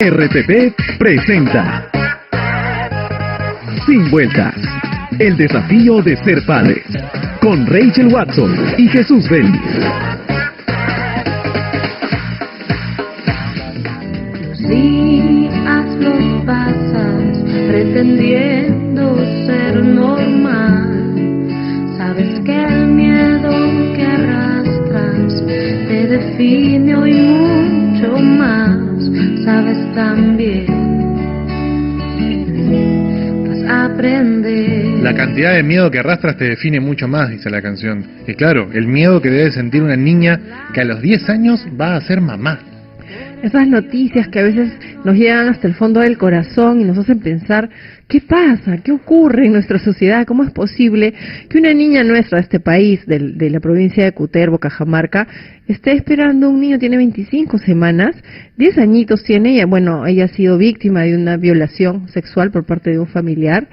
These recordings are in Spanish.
RTP presenta Sin Vueltas, el desafío de ser padres, con Rachel Watson y Jesús Vélez. Días los pasas pretendiendo ser normal. Sabes que el miedo que arrastras te define hoy mucho más. Sabes también, vas a aprender. La cantidad de miedo que arrastras te define mucho más, dice la canción. Y claro, el miedo que debe sentir una niña que a los 10 años va a ser mamá. Esas noticias que a veces nos llegan hasta el fondo del corazón y nos hacen pensar, ¿qué pasa? ¿Qué ocurre en nuestra sociedad? ¿Cómo es posible que una niña nuestra de este país, de la provincia de Cutervo, Cajamarca, esté esperando un niño? Tiene 25 semanas, 10 añitos tiene, y bueno, ella ha sido víctima de una violación sexual por parte de un familiar.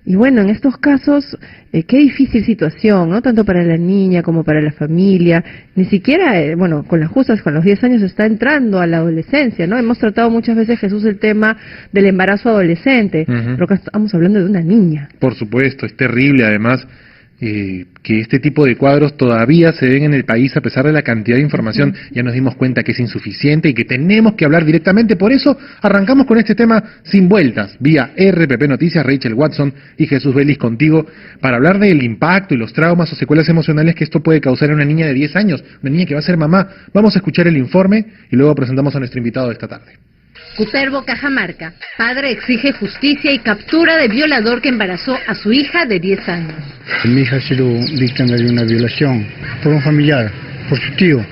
Y bueno, en estos casos, qué difícil situación, ¿no? Tanto para la niña como para la familia. Ni siquiera, bueno, con las justas, con los 10 años está entrando a la adolescencia, ¿no? Hemos tratado muchas veces, Jesús, el tema del embarazo adolescente, pero acá estamos hablando de una niña. Por supuesto, es terrible además que este tipo de cuadros todavía se ven en el país a pesar de la cantidad de información. Ya nos dimos cuenta que es insuficiente y que tenemos que hablar directamente. Por eso arrancamos con este tema sin vueltas, vía RPP Noticias, Rachel Watson y Jesús Vélez contigo, para hablar del impacto y los traumas o secuelas emocionales que esto puede causar en una niña de 10 años, una niña que va a ser mamá. Vamos a escuchar el informe y luego presentamos a nuestro invitado de esta tarde. Cutervo, Cajamarca. Padre exige justicia y captura de violador que embarazó a su hija de 10 años. Mi hija ha sido víctima de una violación por un familiar, por su tío.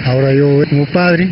Ahora yo, como padre,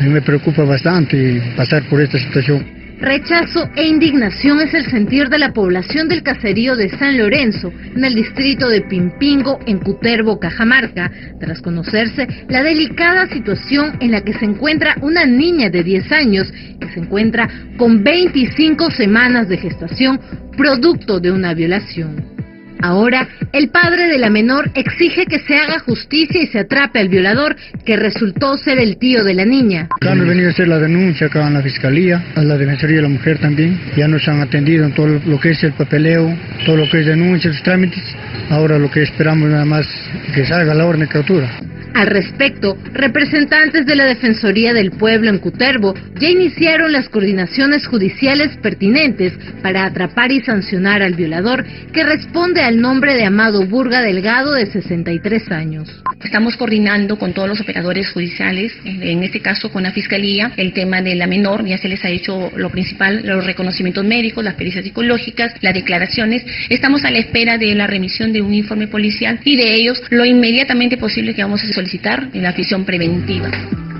a mí me preocupa bastante pasar por esta situación. Rechazo e indignación es el sentir de la población del caserío de San Lorenzo, en el distrito de Pimpingo, en Cutervo, Cajamarca, tras conocerse la delicada situación en la que se encuentra una niña de 10 años, que se encuentra con 25 semanas de gestación, producto de una violación. Ahora, el padre de la menor exige que se haga justicia y se atrape al violador, que resultó ser el tío de la niña. Acá han venido a hacer la denuncia, acá en la Fiscalía, a la Defensoría de la Mujer también. Ya nos han atendido en todo lo que es el papeleo, todo lo que es denuncia, los trámites. Ahora lo que esperamos nada más que salga la orden de captura. Al respecto, representantes de la Defensoría del Pueblo en Cutervo ya iniciaron las coordinaciones judiciales pertinentes para atrapar y sancionar al violador, que responde al nombre de Amado Burga Delgado, de 63 años. Estamos coordinando con todos los operadores judiciales, en este caso con la Fiscalía, el tema de la menor. Ya se les ha hecho lo principal, los reconocimientos médicos, las pericias psicológicas, las declaraciones. Estamos a la espera de la remisión de un informe policial y de ellos lo inmediatamente posible que vamos a solicitar en la prisión preventiva.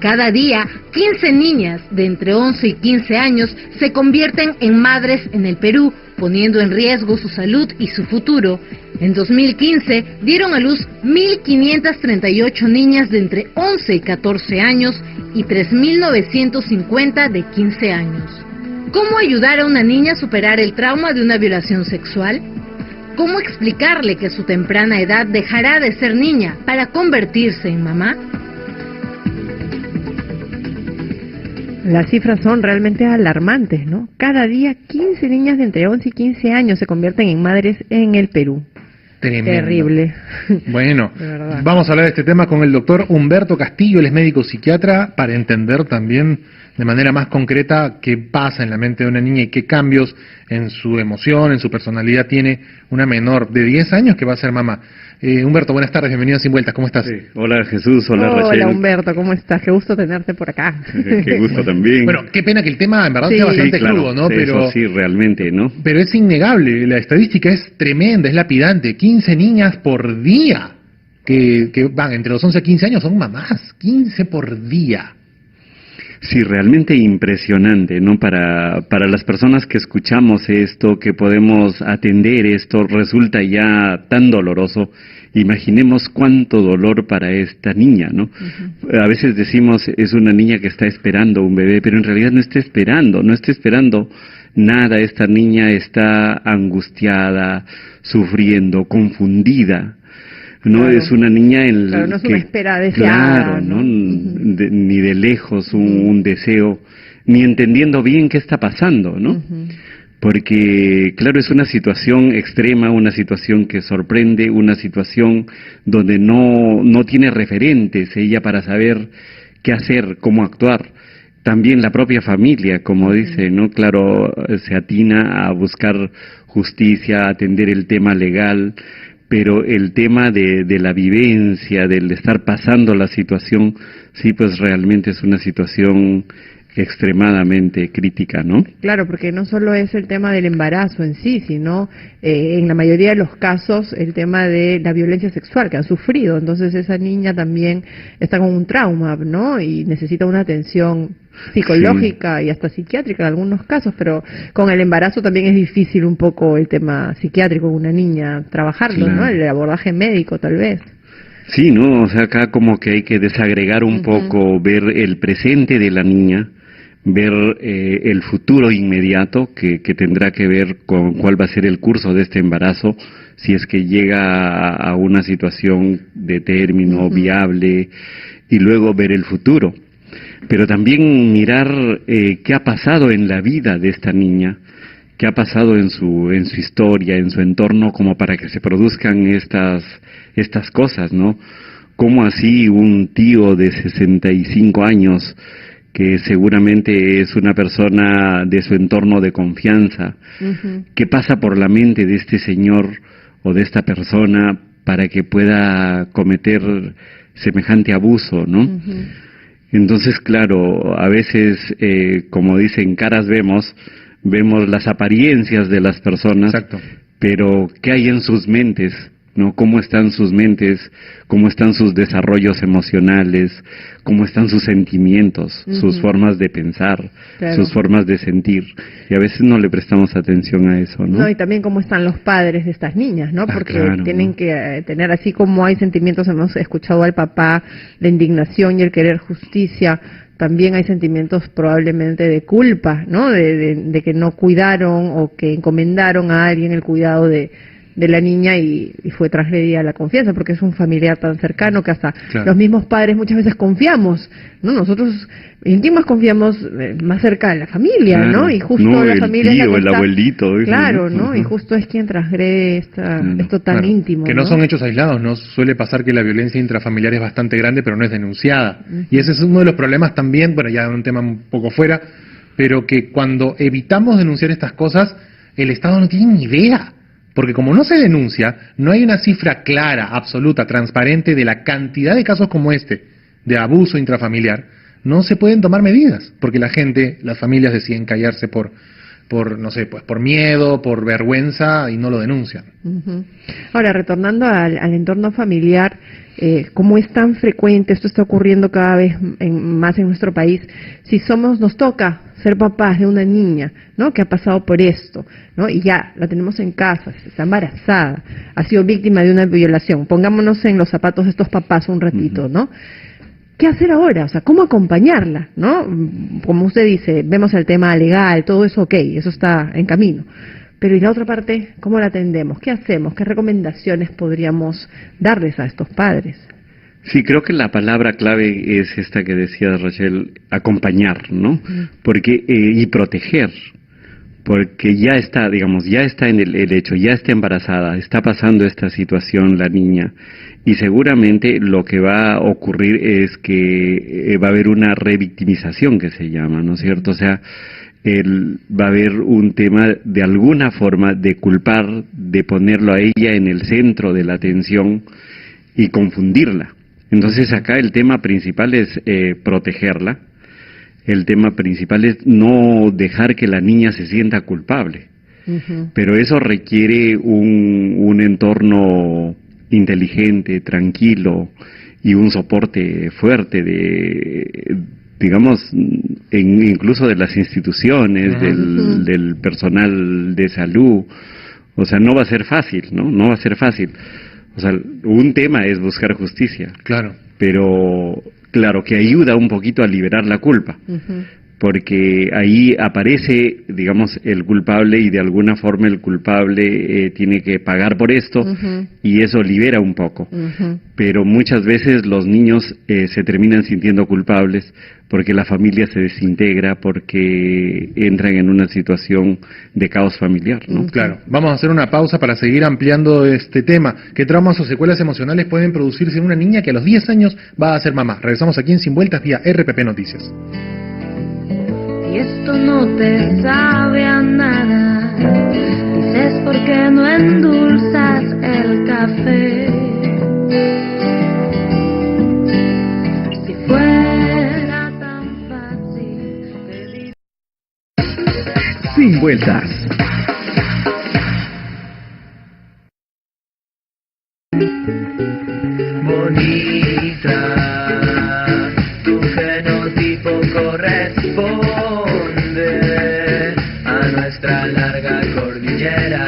Cada día, 15 niñas de entre 11 y 15 años se convierten en madres en el Perú, poniendo en riesgo su salud y su futuro. En 2015 dieron a luz 1.538 niñas de entre 11 y 14 años y 3.950 de 15 años. ¿Cómo ayudar a una niña a superar el trauma de una violación sexual? ¿Cómo explicarle que a su temprana edad dejará de ser niña para convertirse en mamá? Las cifras son realmente alarmantes, ¿no? Cada día 15 niñas de entre 11 y 15 años se convierten en madres en el Perú. Tremendo. Terrible. Bueno, vamos a hablar de este tema con el doctor Humberto Castillo, él es médico psiquiatra, para entender también de manera más concreta qué pasa en la mente de una niña y qué cambios en su emoción, en su personalidad tiene una menor de 10 años que va a ser mamá. Humberto, buenas tardes, bienvenido a Sin Vueltas, ¿cómo estás? Sí. Hola Jesús, hola Rachel. Hola Humberto, ¿cómo estás? Qué gusto tenerte por acá. Qué gusto también. Bueno, qué pena que el tema en verdad sea bastante crudo, ¿no? Sí, pero eso sí, realmente, ¿no? Pero es innegable, la estadística es tremenda, es lapidante, 15 niñas por día que van entre los 11 y 15 años son mamás, 15 por día. Sí, realmente impresionante, ¿no? Para las personas que escuchamos esto, que podemos atender esto, resulta ya tan doloroso. Imaginemos cuánto dolor para esta niña, ¿no? A veces decimos, es una niña que está esperando un bebé, pero en realidad no está esperando nada. Esta niña está angustiada, sufriendo, confundida. No claro. Es una niña claro, no es una espera deseada, claro, ¿no? Ni de lejos un deseo ni entendiendo bien qué está pasando, ¿no? Porque, claro, es una situación extrema, una situación que sorprende, una situación donde no tiene referentes ella para saber qué hacer, cómo actuar. También la propia familia, como dice, ¿no? Claro, se atina a buscar justicia, a atender el tema legal, pero el tema de la vivencia, del estar pasando la situación, sí, pues realmente es una situación extremadamente crítica, ¿no? Claro, porque no solo es el tema del embarazo en sí, sino en la mayoría de los casos el tema de la violencia sexual que han sufrido. Entonces esa niña también está con un trauma, ¿no? Y necesita una atención psicológica y hasta psiquiátrica en algunos casos, pero con el embarazo también es difícil un poco el tema psiquiátrico con una niña, trabajarlo, ¿no? El abordaje médico tal vez. Sí, ¿no? O sea, acá como que hay que desagregar un poco, ver el presente de la niña, ver el futuro inmediato que tendrá que ver con cuál va a ser el curso de este embarazo, si es que llega a una situación de término viable, y luego ver el futuro. Pero también mirar qué ha pasado en la vida de esta niña, qué ha pasado en su historia, en su entorno, como para que se produzcan estas cosas, ¿no? Como así un tío de 65 años, que seguramente es una persona de su entorno de confianza, ¿qué pasa por la mente de este señor o de esta persona para que pueda cometer semejante abuso, ¿no? Entonces, claro, a veces, como dicen, caras vemos las apariencias de las personas, pero ¿qué hay en sus mentes? ¿No? ¿Cómo están sus mentes? ¿Cómo están sus desarrollos emocionales? ¿Cómo están sus sentimientos? Sus formas de pensar, sus formas de sentir. Y a veces no le prestamos atención a eso, ¿no? No, y también cómo están los padres de estas niñas, ¿no? Porque tienen que tener, así como hay sentimientos, hemos escuchado al papá, la indignación y el querer justicia, también hay sentimientos probablemente de culpa, ¿no? De que no cuidaron o que encomendaron a alguien el cuidado de la niña y fue transgredida la confianza, porque es un familiar tan cercano que hasta los mismos padres muchas veces confiamos, ¿no? Nosotros íntimos confiamos más cerca de la familia, ¿no? Y justo la familia tío, es la que el abuelito, claro, ¿no? Y justo es quien transgrede esto tan íntimo, que no son hechos aislados, ¿no? Suele pasar que la violencia intrafamiliar es bastante grande, pero no es denunciada. Y ese es uno de los problemas también, bueno, ya un tema un poco fuera, pero que cuando evitamos denunciar estas cosas, el Estado no tiene ni idea. Porque como no se denuncia, no hay una cifra clara, absoluta, transparente de la cantidad de casos como este, de abuso intrafamiliar, no se pueden tomar medidas, porque la gente, las familias deciden callarse por no sé, pues por miedo, por vergüenza y no lo denuncian. Ahora, retornando al entorno familiar, ¿cómo es tan frecuente? Esto está ocurriendo cada vez más en nuestro país. Si nos toca ser papás de una niña, ¿no? Que ha pasado por esto, ¿no? Y ya la tenemos en casa, está embarazada, ha sido víctima de una violación. Pongámonos en los zapatos de estos papás un ratito, ¿no? ¿Qué hacer ahora? O sea, ¿cómo acompañarla? ¿No? Como usted dice, vemos el tema legal, todo eso ok, eso está en camino. Pero ¿y la otra parte? ¿Cómo la atendemos? ¿Qué hacemos? ¿Qué recomendaciones podríamos darles a estos padres? Sí, creo que la palabra clave es esta que decía Rachel, acompañar, ¿no? Porque y proteger, porque ya está, digamos, ya está en el hecho, ya está embarazada, está pasando esta situación la niña, y seguramente lo que va a ocurrir es que va a haber una revictimización que se llama, ¿no es cierto? O sea, va a haber un tema de alguna forma de culpar, de ponerlo a ella en el centro de la atención y confundirla. Entonces acá el tema principal es protegerla, el tema principal es no dejar que la niña se sienta culpable, pero eso requiere un entorno inteligente, tranquilo y un soporte fuerte digamos, incluso de las instituciones, del personal de salud. O sea, no va a ser fácil, ¿no? No va a ser fácil. O sea, un tema es buscar justicia. Claro. Pero, claro, que ayuda un poquito a liberar la culpa. porque ahí aparece, digamos, el culpable y de alguna forma el culpable tiene que pagar por esto y eso libera un poco. Pero muchas veces los niños se terminan sintiendo culpables porque la familia se desintegra, porque entran en una situación de caos familiar, ¿no? Claro. Vamos a hacer una pausa para seguir ampliando este tema. ¿Qué traumas o secuelas emocionales pueden producirse en una niña que a los 10 años va a ser mamá? Regresamos aquí en Sin Vueltas vía RPP Noticias. Y esto no te sabe a nada, dices por qué no endulzas el café. Si fuera tan fácil pedir... Sin Vueltas. Bonita, tu genotipo corresponde a nuestra larga cordillera.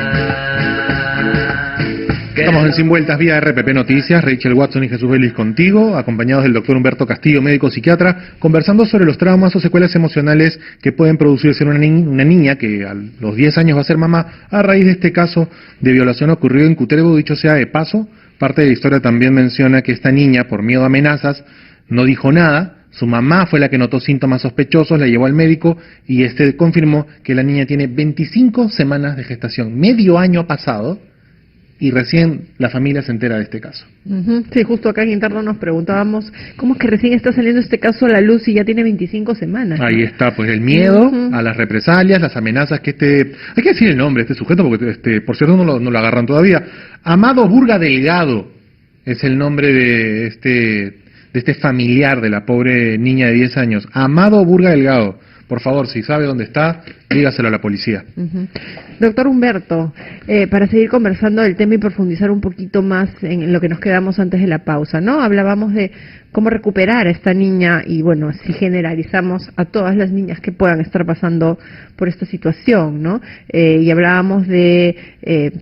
Estamos en Sin Vueltas vía RPP Noticias, Rachel Watson y Jesús Vélez contigo, acompañados del doctor Humberto Castillo, médico psiquiatra, conversando sobre los traumas o secuelas emocionales que pueden producirse en una niña que a los 10 años va a ser mamá a raíz de este caso de violación ocurrido en Cutervo. Dicho sea de paso, parte de la historia también menciona que esta niña, por miedo a amenazas, no dijo nada. Su mamá fue la que notó síntomas sospechosos, la llevó al médico y este confirmó que la niña tiene 25 semanas de gestación. Medio año ha pasado y recién la familia se entera de este caso. Sí, justo acá en interno nos preguntábamos cómo es que recién está saliendo este caso a la luz y ya tiene 25 semanas. Ahí está, pues el miedo a las represalias, las amenazas que hay que decir el nombre de este sujeto porque por cierto no lo agarran todavía. Amado Burga Delgado es el nombre de este familiar de la pobre niña de 10 años. Amado Burga Delgado. Por favor, si sabe dónde está, dígaselo a la policía. Doctor Humberto, para seguir conversando del tema y profundizar un poquito más en lo que nos quedamos antes de la pausa, ¿no? Hablábamos de cómo recuperar a esta niña y, bueno, si generalizamos a todas las niñas que puedan estar pasando por esta situación, ¿no? Y hablábamos de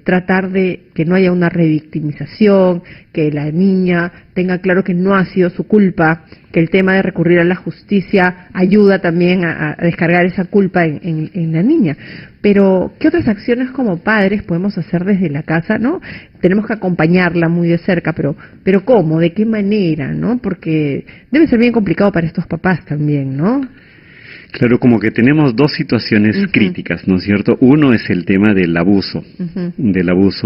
tratar de que no haya una revictimización, que la niña tenga claro que no ha sido su culpa, que el tema de recurrir a la justicia ayuda también a descargar esa culpa en la niña. Pero, ¿qué otras acciones como padres podemos hacer desde la casa, no? Tenemos que acompañarla muy de cerca, pero ¿cómo? ¿De qué manera, no? Porque debe ser bien complicado para estos papás también, ¿no? Claro, como que tenemos dos situaciones críticas, ¿no es cierto? Uno es el tema del abuso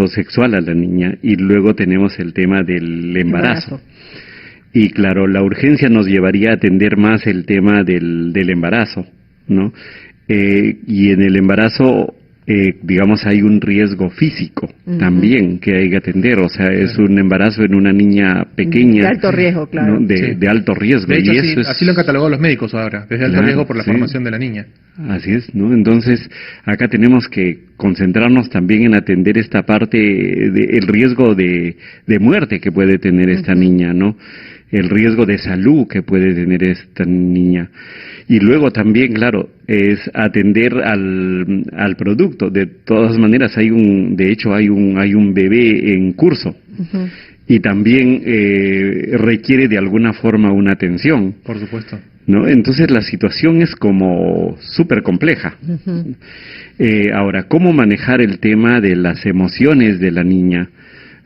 sexual a la niña, y luego tenemos el tema del embarazo. Y claro, la urgencia nos llevaría a atender más el tema del embarazo, ¿no? Y en el embarazo, digamos, hay un riesgo físico también que hay que atender. O sea, es un embarazo en una niña pequeña. De alto riesgo, claro. ¿No? De alto riesgo. De hecho, y eso así lo han catalogado los médicos ahora, desde alto riesgo por la formación de la niña. Así es, ¿no? Entonces, acá tenemos que concentrarnos también en atender esta parte del riesgo de muerte que puede tener esta niña, ¿no? El riesgo de salud que puede tener esta niña. Y luego también, claro, es atender al producto. De todas maneras, hay un bebé en curso. Y también requiere de alguna forma una atención. Por supuesto. ¿No? Entonces la situación es como súper compleja. Ahora, ¿cómo manejar el tema de las emociones de la niña?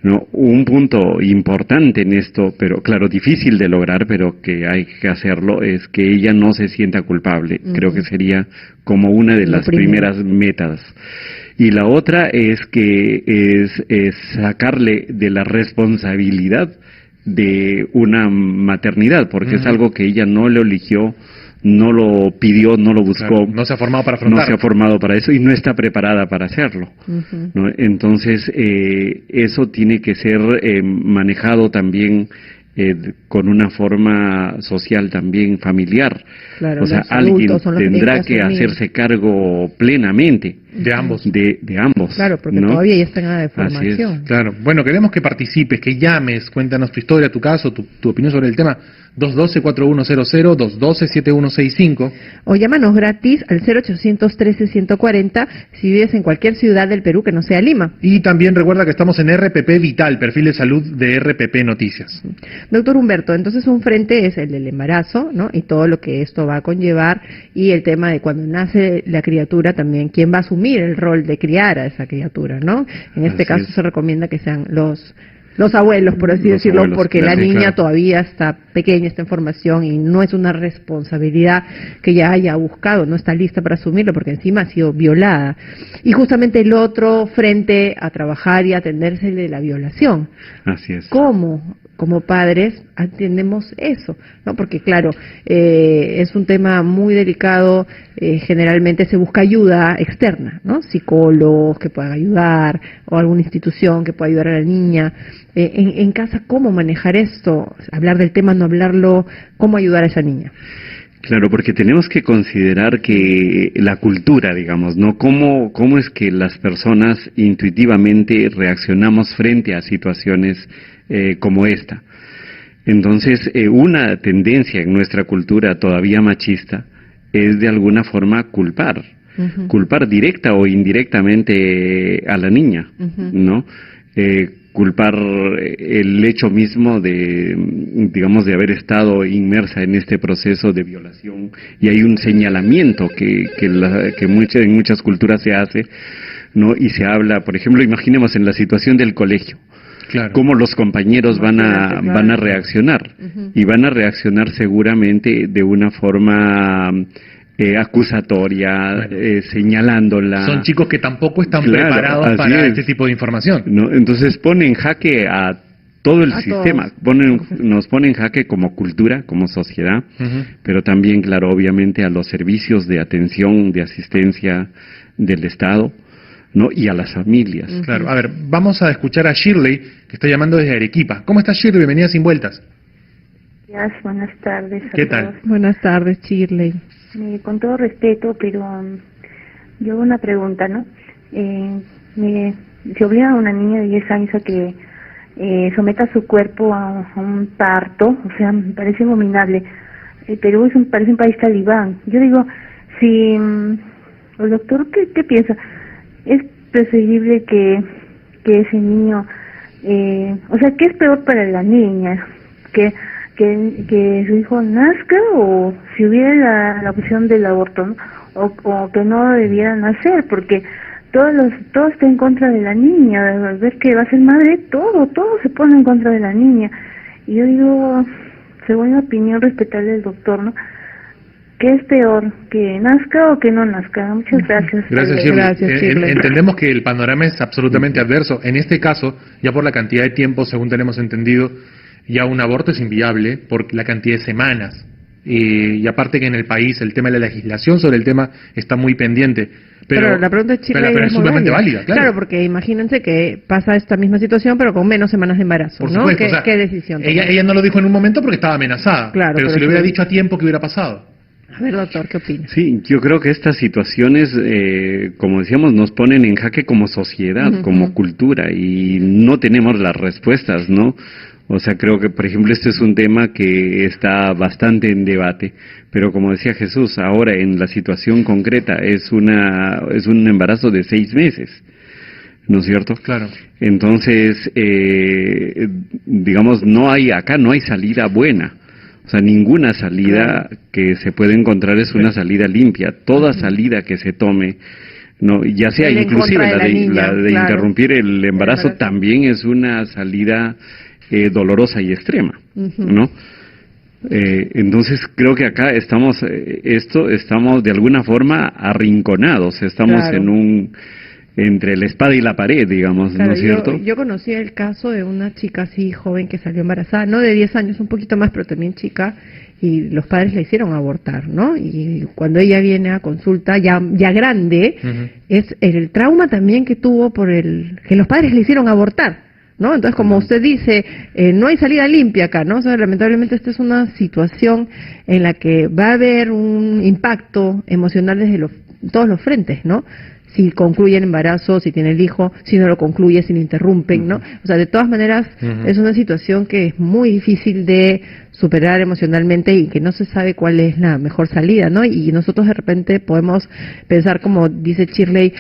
¿No? Un punto importante en esto, pero claro, difícil de lograr, pero que hay que hacerlo, es que ella no se sienta culpable. Creo que sería como una de las primeras metas. Y la otra es que es sacarle de la responsabilidad de una maternidad, porque es algo que ella no lo eligió, no lo pidió, no lo buscó. Claro, no se ha formado para afrontarlo. No se ha formado para eso y no está preparada para hacerlo. ¿No? Entonces, eso tiene que ser manejado también con una forma social también familiar. Claro, o sea, alguien tendrá que hacerse cargo plenamente De ambos. De ambos. Claro, porque ¿no? todavía ya está en edad de Así es. formación. Claro. Bueno, queremos que participes, que llames, cuéntanos tu historia, tu caso, tu opinión sobre el tema. 212-4100, 212-7165. O llámanos gratis al 0800-13-140 si vives en cualquier ciudad del Perú que no sea Lima. Y también recuerda que estamos en RPP Vital, perfil de salud de RPP Noticias. Doctor Humberto, entonces un frente es el del embarazo, ¿no? Y todo lo que esto va a conllevar, y el tema de cuando nace la criatura también, quién va a asumir el rol de criar a esa criatura, ¿no? En este Así caso es. se recomienda que sean los abuelos, por así Los decirlo, abuelos, porque claro, la sí, niña claro. todavía está pequeña, está en formación y no es una responsabilidad que ya haya buscado, no está lista para asumirlo porque encima ha sido violada. Y justamente el otro frente a trabajar y atenderse de la violación. Así es. ¿Cómo, como padres, atendemos eso? ¿No? Porque claro, es un tema muy delicado, generalmente se busca ayuda externa, ¿no? Psicólogos que puedan ayudar o alguna institución que pueda ayudar a la niña. En casa, ¿cómo manejar esto? Hablar del tema, no hablarlo, ¿cómo ayudar a esa niña? Claro, porque tenemos que considerar que la cultura, digamos, ¿no? ¿Cómo es que las personas intuitivamente reaccionamos frente a situaciones como esta? Entonces, una tendencia en nuestra cultura todavía machista es de alguna forma culpar. Uh-huh. Culpar directa o indirectamente a la niña, Uh-huh. ¿no? Culpar el hecho mismo de, digamos, de haber estado inmersa en este proceso de violación, y hay un señalamiento que en muchas culturas se hace, ¿no? Y se habla, por ejemplo, imaginemos en la situación del colegio. Claro. Cómo los compañeros van a Claro. reaccionar. Uh-huh. Y van a reaccionar seguramente de una forma acusatoria, Bueno. Señalándola. Son chicos que tampoco están Claro, preparados así para es. este tipo de información. ¿No? Entonces pone en jaque a todo el A sistema, todos. nos pone en jaque como cultura, como sociedad, Ujú. pero también, claro, obviamente a los servicios de atención, de asistencia del Estado, ¿no? Y a las familias. Claro. A ver, vamos a escuchar a Shirley, que está llamando desde Arequipa. ¿Cómo estás, Shirley? Bienvenida a Sin Vueltas. Gracias, buenas tardes a ¿Qué tal? todos. Buenas tardes, Shirley. Con todo respeto, pero yo hago una pregunta, ¿no? Se obliga a una niña de 10 años a que someta su cuerpo a un parto, o sea, me parece abominable. Perú parece un país talibán. Yo digo, si el doctor, ¿qué piensa? ¿Es preferible que ese niño, o sea, qué es peor para la niña? ¿Que su hijo nazca, o si hubiera la opción del aborto, ¿no? o que no debiera nacer? Porque todo está en contra de la niña. Al ver que va a ser madre, todo se pone en contra de la niña. Y yo digo, según mi opinión respetable del doctor, ¿no? ¿Qué es peor, que nazca o que no nazca? Muchas gracias. Gracias, Shirley. Gracias, Shirley. Entendemos que el panorama es absolutamente adverso. En este caso, ya por la cantidad de tiempo, según tenemos entendido, ya un aborto es inviable por la cantidad de semanas. Y aparte que en el país el tema de la legislación sobre el tema está muy pendiente. Pero la pregunta de Shirley pero es muy sumamente válida, claro. porque imagínense que pasa esta misma situación, pero con menos semanas de embarazo, Por ¿no? supuesto, ¿Qué, o sea, qué decisión tomar? ella no lo dijo en un momento porque estaba amenazada. Claro, pero si pero le hubiera sí. dicho a tiempo, ¿qué hubiera pasado? A ver, doctor, ¿qué opina? Sí, yo creo que estas situaciones, como decíamos, nos ponen en jaque como sociedad, Ujú. como cultura, y no tenemos las respuestas, ¿no? O sea, creo que, por ejemplo, este es un tema que está bastante en debate, pero como decía Jesús, ahora en la situación concreta es un embarazo de 6 meses, ¿no es cierto? Claro. Entonces, digamos, no hay salida buena. O sea, ninguna salida que se puede encontrar es una salida limpia. Toda salida que se tome, no, ya sea Ir en inclusive contra de la niña, la de claro. interrumpir el embarazo, también es una salida dolorosa y extrema, Ujú. ¿no? Entonces creo que acá estamos de alguna forma arrinconados, estamos Claro. entre la espada y la pared, digamos, Claro, ¿no es cierto? yo conocí el caso de una chica así joven que salió embarazada, no de 10 años, un poquito más, pero también chica, y los padres la hicieron abortar, ¿no? Y cuando ella viene a consulta, ya grande, Ujú. es el trauma también que tuvo por que los padres le hicieron abortar, ¿no? Entonces, como usted dice, no hay salida limpia acá, ¿no? O sea, lamentablemente esta es una situación en la que va a haber un impacto emocional desde todos los frentes, ¿no? Si concluye el embarazo, si tiene el hijo, si no lo concluye, si lo interrumpen, ¿no? O sea, de todas maneras, es una situación que es muy difícil de superar emocionalmente y que no se sabe cuál es la mejor salida, ¿no? Y nosotros de repente podemos pensar, como dice Shirley,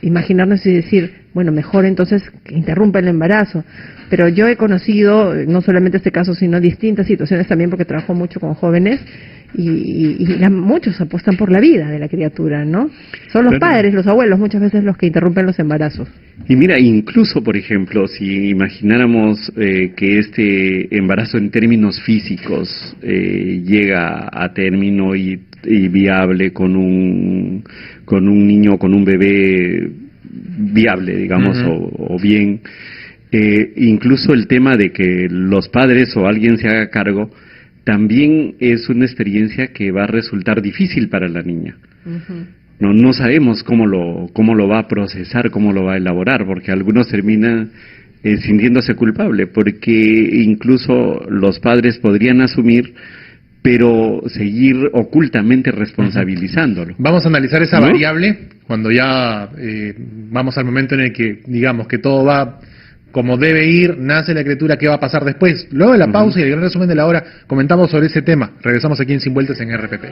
imaginarnos y decir, bueno, mejor entonces que interrumpa el embarazo. Pero yo he conocido, no solamente este caso, sino distintas situaciones también, porque trabajo mucho con jóvenes, muchos apuestan por la vida de la criatura, ¿no? Son los padres, los abuelos, muchas veces los que interrumpen los embarazos. Y mira, incluso, por ejemplo, si imagináramos que este embarazo en términos físicos llega a término y viable con un niño, con un bebé viable, digamos, o bien, incluso el tema de que los padres o alguien se haga cargo, también es una experiencia que va a resultar difícil para la niña. No sabemos cómo lo va a procesar, cómo lo va a elaborar, porque algunos terminan sintiéndose culpable, porque incluso los padres podrían asumir, pero seguir ocultamente responsabilizándolo. Vamos a analizar esa variable cuando ya vamos al momento en el que digamos que todo va como debe ir, nace la criatura, ¿qué va a pasar después? Luego de la pausa y el gran resumen de la hora, comentamos sobre ese tema. Regresamos aquí en Sin Vueltas en RPP.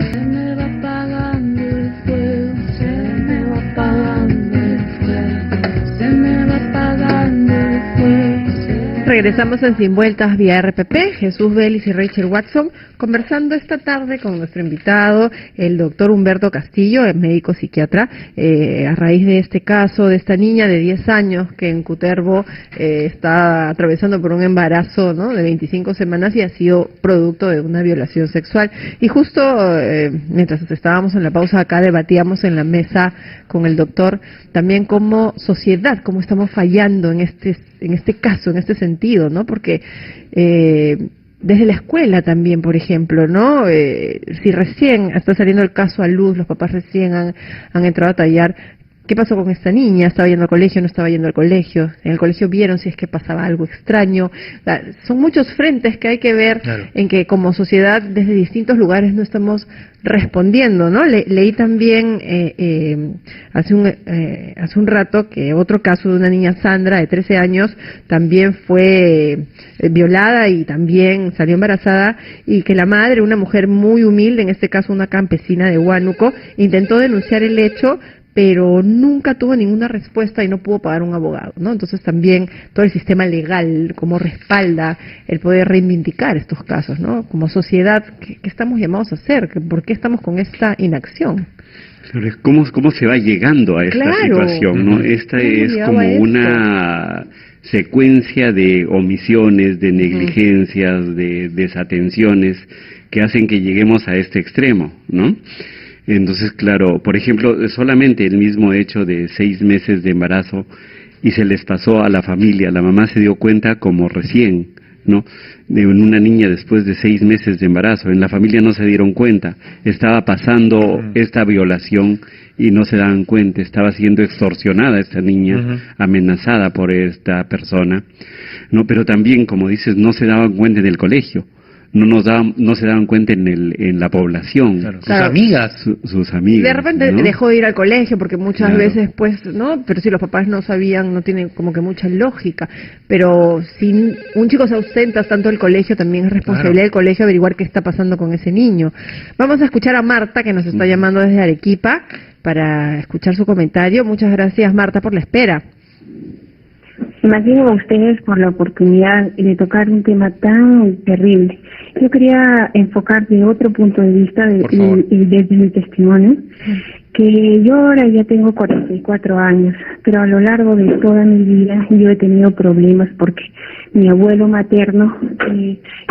Se me va apagando el fuego, se me va apagando el fuego, se me va apagando el fuego. Regresamos en Sin Vueltas vía RPP, Jesús Vélez y Rachel Watson, conversando esta tarde con nuestro invitado, el doctor Humberto Castillo, médico psiquiatra, a raíz de este caso de esta niña de 10 años que en Cutervo está atravesando por un embarazo, ¿no?, de 25 semanas y ha sido producto de una violación sexual. Y justo mientras estábamos en la pausa acá debatíamos en la mesa con el doctor también como sociedad, cómo estamos fallando en este caso, en este sentido, ¿no? Porque desde la escuela también, por ejemplo, ¿no? Si recién está saliendo el caso a luz, los papás recién han entrado a tallar, ¿qué pasó con esta niña? ¿Estaba yendo al colegio? ¿No estaba yendo al colegio? En el colegio vieron si es que pasaba algo extraño. O sea, son muchos frentes que hay que ver, claro, en que como sociedad desde distintos lugares no estamos respondiendo, ¿no? Leí también hace un rato que otro caso de una niña, Sandra, de 13 años, también fue violada y también salió embarazada, y que la madre, una mujer muy humilde, en este caso una campesina de Huánuco, intentó denunciar el hecho, pero nunca tuvo ninguna respuesta y no pudo pagar un abogado, ¿no? Entonces también todo el sistema legal como respalda el poder reivindicar estos casos, ¿no? Como sociedad, ¿qué estamos llamados a hacer? ¿Por qué estamos con esta inacción? ¿Cómo se va llegando a esta situación, ¿no? Esta es como una secuencia de omisiones, de negligencias, de desatenciones que hacen que lleguemos a este extremo, ¿no? Entonces, claro, por ejemplo, solamente el mismo hecho de 6 meses de embarazo y se les pasó a la familia, la mamá se dio cuenta como recién, ¿no?, de una niña después de 6 meses de embarazo. En la familia no se dieron cuenta, estaba pasando esta violación y no se daban cuenta, estaba siendo extorsionada esta niña, amenazada por esta persona, ¿no? Pero también, como dices, no se daban cuenta en el colegio. No se daban cuenta en la población. Claro, sus amigas. Sus amigas. De repente, ¿no?, dejó de ir al colegio porque muchas veces, pues, ¿no? Pero si los papás no sabían, no tienen como que mucha lógica. Pero si un chico se ausenta tanto del colegio, también es responsabilidad del colegio averiguar qué está pasando con ese niño. Vamos a escuchar a Marta, que nos está llamando desde Arequipa, para escuchar su comentario. Muchas gracias, Marta, por la espera. Imaginen ustedes por la oportunidad de tocar un tema tan terrible. Yo quería enfocar de otro punto de vista y desde mi testimonio, que yo ahora ya tengo 44 años, pero a lo largo de toda mi vida yo he tenido problemas porque mi abuelo materno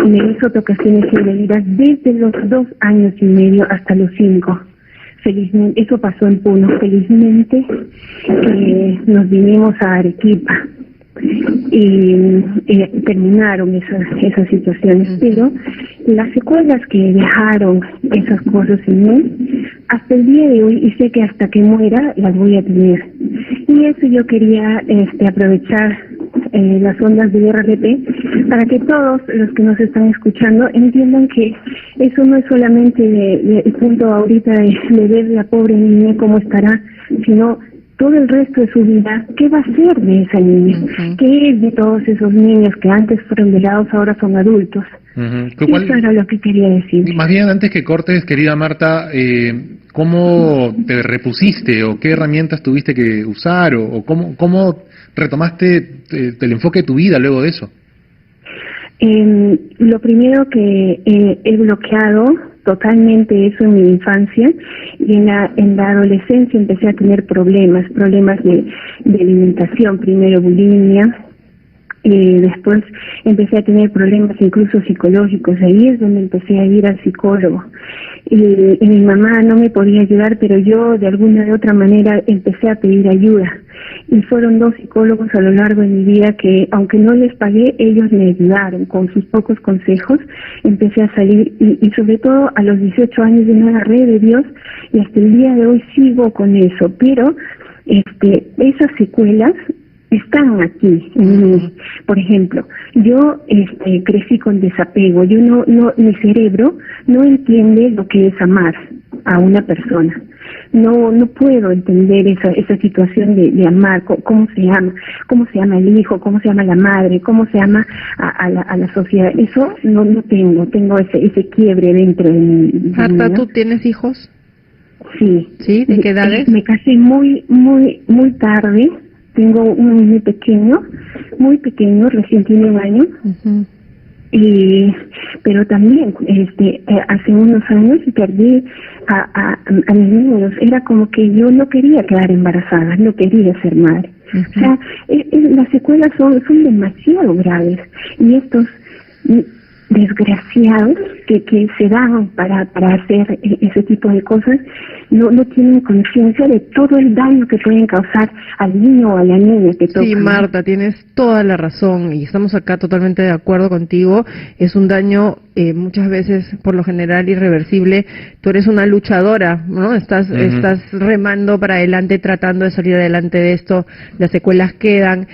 me hizo tocaciones indebidas desde los 2 años y medio hasta los 5. Felizmente, eso pasó en Puno. Felizmente nos vinimos a Arequipa y terminaron esas situaciones, pero las secuelas que dejaron esas cosas en mí hasta el día de hoy, y sé que hasta que muera las voy a tener. Y eso yo quería aprovechar las ondas de RPP, para que todos los que nos están escuchando entiendan que eso no es solamente el punto ahorita de ver la pobre niña cómo estará, sino todo el resto de su vida. ¿Qué va a ser de esa niña? ¿Qué es de todos esos niños que antes fueron velados, ahora son adultos? Eso era lo que quería decir. Más bien, antes que cortes, querida Marta, ¿cómo te repusiste o qué herramientas tuviste que usar o cómo retomaste el enfoque de tu vida luego de eso? Lo primero que he bloqueado totalmente eso en mi infancia, y en la adolescencia empecé a tener problemas de alimentación, primero bulimia, después empecé a tener problemas incluso psicológicos. Ahí es donde empecé a ir al psicólogo. Y mi mamá no me podía ayudar, pero yo de alguna de otra manera empecé a pedir ayuda. Y fueron 2 psicólogos a lo largo de mi vida que, aunque no les pagué, ellos me ayudaron con sus pocos consejos. Empecé a salir y sobre todo a los 18 años yo me agarré de Dios, y hasta el día de hoy sigo con eso. Pero esas secuelas están aquí en mí. Por ejemplo, yo crecí con desapego. Yo no mi cerebro no entiende lo que es amar a una persona. No puedo entender esa situación de amar, cómo se ama el hijo, cómo se ama la madre, cómo se ama a la sociedad. Eso no tengo ese quiebre dentro de mí. Marta, ¿tú tienes hijos? Sí. ¿Sí? ¿De qué edades? Me casé muy tarde. Tengo un niño muy pequeño, recién tiene 1 año. Pero también hace unos años perdí a mis niños. Era como que yo no quería quedar embarazada, no quería ser madre. O sea, las secuelas son demasiado graves, y estos desgraciados que se dan para hacer ese tipo de cosas no tienen conciencia de todo el daño que pueden causar al niño o a la niña que tocan. Sí, Marta, tienes toda la razón y estamos acá totalmente de acuerdo contigo. Es un daño muchas veces, por lo general, irreversible. Tú eres una luchadora, ¿no? Estás remando para adelante, tratando de salir adelante de esto. Las secuelas quedan.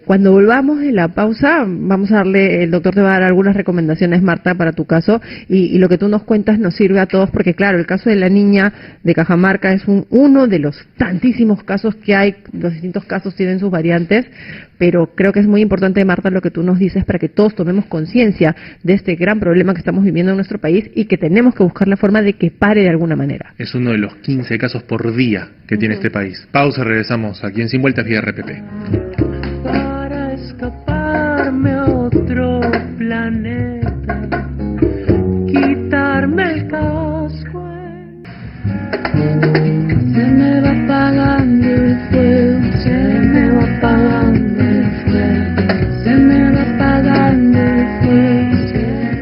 Cuando volvamos de la pausa, vamos a darle, el doctor te va a dar algunas recomendaciones, Marta, para tu caso, y lo que tú nos cuentas nos sirve a todos, porque claro, el caso de la niña de Cajamarca es uno de los tantísimos casos que hay. Los distintos casos tienen sus variantes, pero creo que es muy importante, Marta, lo que tú nos dices, para que todos tomemos conciencia de este gran problema que estamos viviendo en nuestro país y que tenemos que buscar la forma de que pare de alguna manera. Es uno de los 15 casos por día que tiene este país. Pausa, regresamos aquí en Sin Vueltas vía RPP. Para escaparme a otro planeta, quitarme el casco. Se me va apagando el fuego, se me va apagando el fuego, se me va apagando el fuego.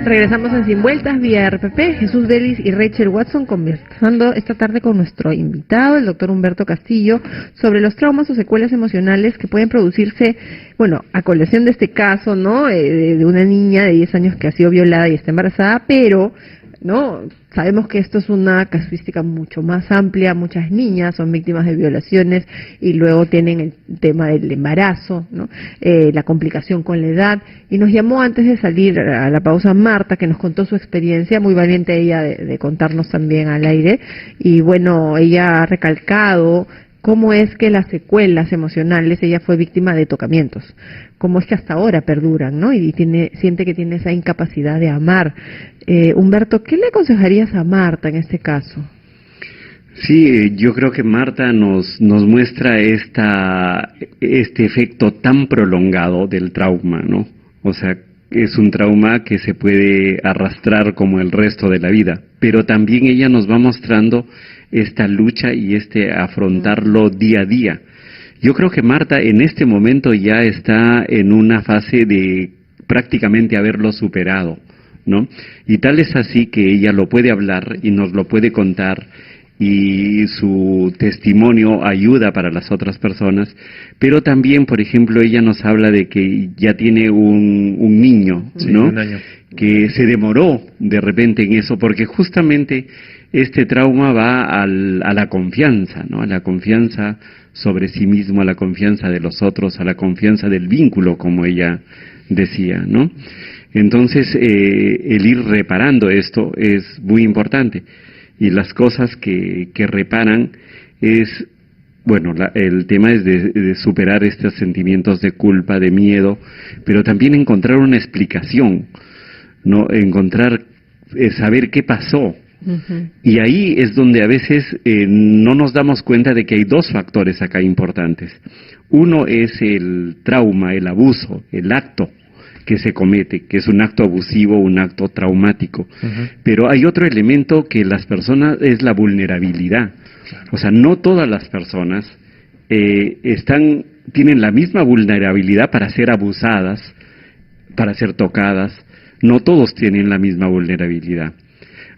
Regresamos en Sin Vueltas vía RPP. Jesús Delis y Rachel Watson conversando esta tarde con nuestro invitado, el doctor Humberto Castillo, sobre los traumas o secuelas emocionales que pueden producirse, bueno, a colación de este caso, ¿no? De una niña de 10 años que ha sido violada y está embarazada, pero ¿no? Sabemos que esto es una casuística mucho más amplia. Muchas niñas son víctimas de violaciones y luego tienen el tema del embarazo, ¿no? La complicación con la edad. Y nos llamó antes de salir a la pausa Marta, que nos contó su experiencia, muy valiente ella de contarnos también al aire. Y bueno, ella ha recalcado cómo es que las secuelas emocionales, ella fue víctima de tocamientos, cómo es que hasta ahora perduran, ¿no? Y siente que tiene esa incapacidad de amar. Humberto, ¿qué le aconsejarías a Marta en este caso? Sí, yo creo que Marta nos muestra este efecto tan prolongado del trauma, ¿no? O sea, es un trauma que se puede arrastrar como el resto de la vida, pero también ella nos va mostrando esta lucha y afrontarlo día a día. Yo creo que Marta en este momento ya está en una fase de prácticamente haberlo superado, ¿no? Y tal es así que ella lo puede hablar y nos lo puede contar, y su testimonio ayuda para las otras personas, pero también, por ejemplo, ella nos habla de que ya tiene un niño, ¿no? Sí, un año. Que se demoró de repente en eso, porque justamente este trauma va a la confianza, ¿no? A la confianza sobre sí mismo, a la confianza de los otros, a la confianza del vínculo, como ella decía, ¿no? Entonces, el ir reparando esto es muy importante. Y las cosas que reparan es, bueno, el tema es de superar estos sentimientos de culpa, de miedo, pero también encontrar una explicación, ¿no? Encontrar, saber qué pasó. Uh-huh. Y ahí es donde a veces no nos damos cuenta de que hay dos factores acá importantes. Uno es el trauma, el abuso, el acto que se comete, que es un acto abusivo, un acto traumático. Uh-huh. Pero hay otro elemento que las personas, es la vulnerabilidad. O sea, no todas las personas tienen la misma vulnerabilidad para ser abusadas, para ser tocadas. No todos tienen la misma vulnerabilidad.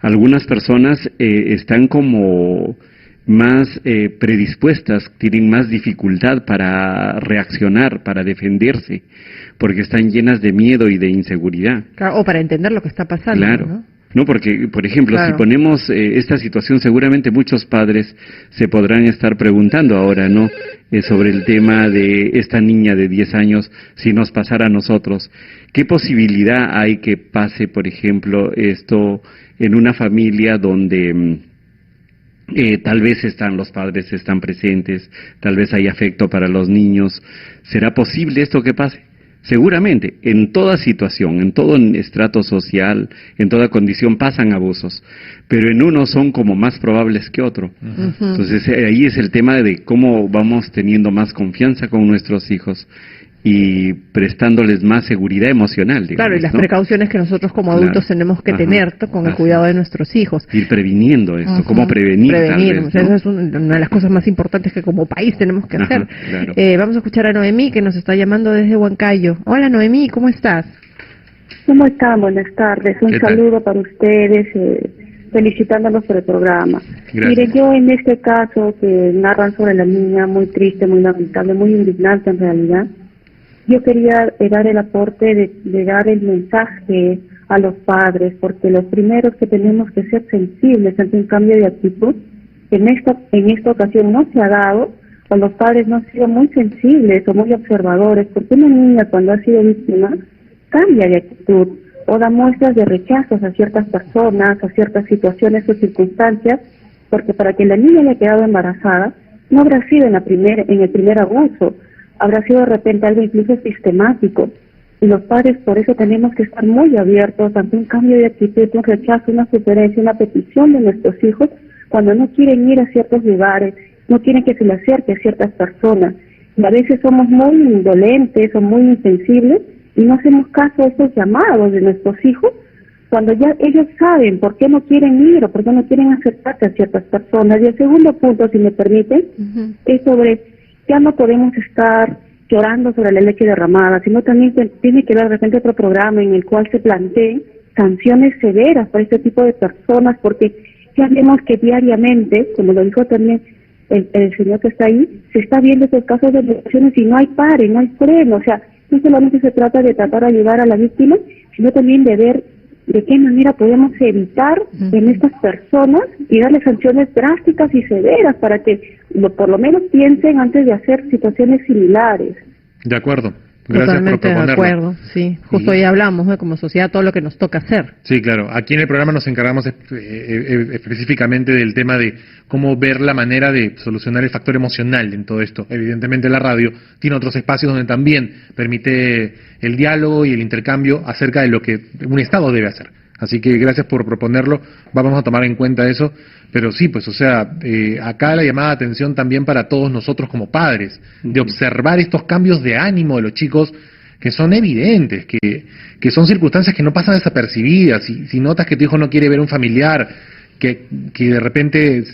Algunas personas están como más predispuestas, tienen más dificultad para reaccionar, para defenderse, porque están llenas de miedo y de inseguridad. Claro, o para entender lo que está pasando. Claro. ¿No? No, porque, por ejemplo, claro, si ponemos esta situación, seguramente muchos padres se podrán estar preguntando ahora, ¿no? Sobre el tema de esta niña de 10 años, si nos pasara a nosotros. ¿Qué posibilidad hay que pase, por ejemplo, esto en una familia donde tal vez los padres están presentes, tal vez hay afecto para los niños? ¿Será posible esto que pase? Seguramente, en toda situación, en todo estrato social, en toda condición pasan abusos, pero en unos son como más probables que otro. Uh-huh. Entonces ahí es el tema de cómo vamos teniendo más confianza con nuestros hijos y prestándoles más seguridad emocional, digamos, claro, y las precauciones que nosotros como adultos tenemos que tener con el cuidado de nuestros hijos. Ir previniendo esto, cómo prevenir tal vez, ¿no? Eso es una de las cosas más importantes que como país tenemos que hacer. Claro. Vamos a escuchar a Noemí, que nos está llamando desde Huancayo. Hola Noemí, ¿cómo estás? ¿Cómo están? Buenas tardes. Un saludo para ustedes, felicitándolos por el programa. Gracias. Mire, yo en este caso que narran sobre la niña, muy triste, muy lamentable, muy indignante en realidad, yo quería dar el aporte de dar el mensaje a los padres, porque los primeros que tenemos que ser sensibles ante un cambio de actitud, en esta ocasión no se ha dado, o los padres no han sido muy sensibles o muy observadores, porque una niña cuando ha sido víctima cambia de actitud o da muestras de rechazos a ciertas personas, a ciertas situaciones o circunstancias, porque para que la niña haya quedado embarazada no habrá sido en el primer abuso, habrá sido de repente algo incluso sistemático, y los padres por eso tenemos que estar muy abiertos ante un cambio de actitud, un rechazo, una sugerencia, una petición de nuestros hijos cuando no quieren ir a ciertos lugares, no quieren que se le acerque a ciertas personas, y a veces somos muy indolentes o muy insensibles y no hacemos caso a estos llamados de nuestros hijos cuando ya ellos saben por qué no quieren ir o por qué no quieren acercarse a ciertas personas. Y el segundo punto, si me permiten, es sobre ya no podemos estar llorando sobre la leche derramada, sino también tiene que haber de repente otro programa en el cual se planteen sanciones severas para este tipo de personas, porque ya vemos que diariamente, como lo dijo también el señor que está ahí, se está viendo estos casos de violaciones y no hay pare, no hay freno. O sea, no solamente se trata de tratar de ayudar a la víctima, sino también de ver de qué manera podemos evitar en estas personas y darles sanciones drásticas y severas para que por lo menos piensen antes de hacer situaciones similares. De acuerdo. Gracias. Totalmente por proponerlo. De acuerdo, sí. Justo ahí hablamos, ¿no? Como sociedad, todo lo que nos toca hacer. Sí, claro. Aquí en el programa nos encargamos específicamente del tema de cómo ver la manera de solucionar el factor emocional en todo esto. Evidentemente la radio tiene otros espacios donde también permite el diálogo y el intercambio acerca de lo que un Estado debe hacer. Así que gracias por proponerlo, vamos a tomar en cuenta eso, pero sí, pues, o sea, acá la llamada de atención también para todos nosotros como padres, de observar estos cambios de ánimo de los chicos que son evidentes, que son circunstancias que no pasan desapercibidas. Si notas que tu hijo no quiere ver un familiar, que de repente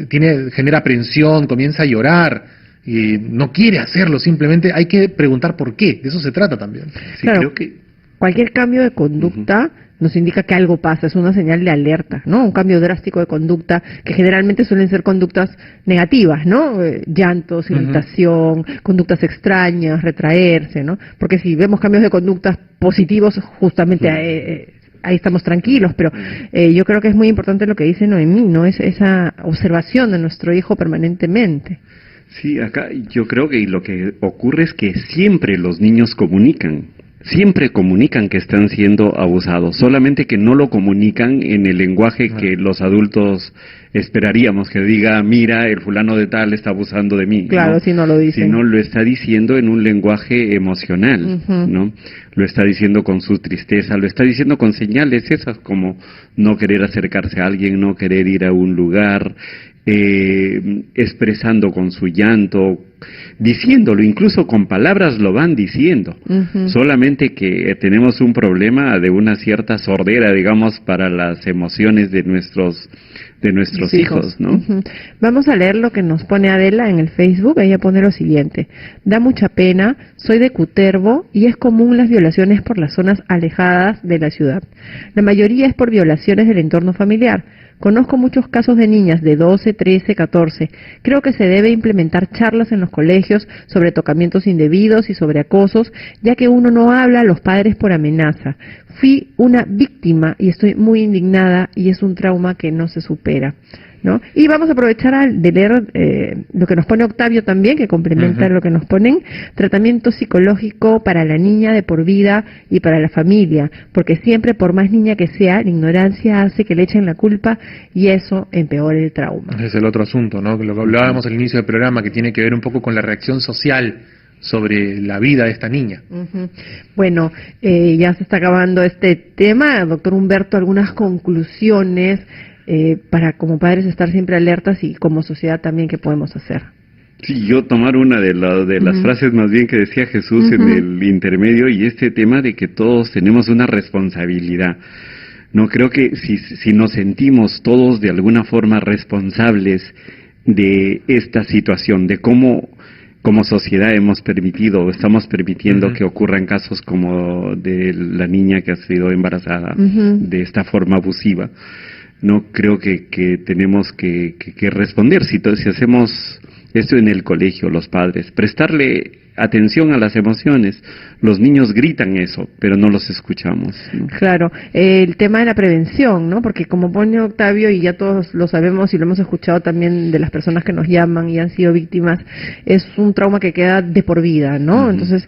genera aprensión, comienza a llorar, y no quiere hacerlo, simplemente hay que preguntar por qué, de eso se trata también. Sí, claro, creo que cualquier cambio de conducta nos indica que algo pasa, es una señal de alerta, ¿no? Un cambio drástico de conducta, que generalmente suelen ser conductas negativas, ¿no? Llantos, irritación, conductas extrañas, retraerse, ¿no? Porque si vemos cambios de conductas positivos, justamente ahí estamos tranquilos, pero yo creo que es muy importante lo que dice Noemí, ¿no? Es esa observación de nuestro hijo permanentemente. Sí, acá yo creo que lo que ocurre es que siempre los niños comunican. Siempre comunican que están siendo abusados, solamente que no lo comunican en el lenguaje que los adultos esperaríamos, que diga, mira, el fulano de tal está abusando de mí. Claro, ¿no? si no lo dicen. Sino lo está diciendo en un lenguaje emocional, ¿no? Lo está diciendo con su tristeza, lo está diciendo con señales esas como no querer acercarse a alguien, no querer ir a un lugar, expresando con su llanto, diciéndolo, incluso con palabras lo van diciendo, solamente que tenemos un problema de una cierta sordera, digamos, para las emociones de nuestros hijos, ¿no? Vamos a leer lo que nos pone Adela en el Facebook. Ella pone lo siguiente: da mucha pena, soy de Cutervo y es común las violaciones por las zonas alejadas de la ciudad. La mayoría es por violaciones del entorno familiar. Conozco muchos casos de niñas de 12, 13, 14. Creo que se debe implementar charlas en los colegios sobre tocamientos indebidos y sobre acosos, ya que uno no habla a los padres por amenaza. Fui una víctima y estoy muy indignada y es un trauma que no se supera, ¿no? Y vamos a aprovechar de leer lo que nos pone Octavio también, que complementa lo que nos ponen: tratamiento psicológico para la niña de por vida y para la familia, porque siempre, por más niña que sea, la ignorancia hace que le echen la culpa y eso empeora el trauma. Ese es el otro asunto, ¿no? Lo que hablábamos al inicio del programa, que tiene que ver un poco con la reacción social sobre la vida de esta niña. Bueno, ya se está acabando este tema. Doctor Humberto, algunas conclusiones para como padres estar siempre alertas y como sociedad también, ¿qué podemos hacer? Sí, yo tomar una de las frases más bien que decía Jesús en el intermedio, y este tema de que todos tenemos una responsabilidad. No creo que si nos sentimos todos de alguna forma responsables de esta situación, de cómo como sociedad hemos permitido o estamos permitiendo que ocurran casos como de la niña que ha sido embarazada de esta forma abusiva, no creo que tenemos que responder. Si hacemos esto en el colegio, los padres, prestarle atención a las emociones. Los niños gritan eso, pero no los escuchamos, ¿no? Claro, el tema de la prevención, ¿no? Porque como pone Octavio, y ya todos lo sabemos y lo hemos escuchado también de las personas que nos llaman y han sido víctimas, es un trauma que queda de por vida, ¿no? Entonces,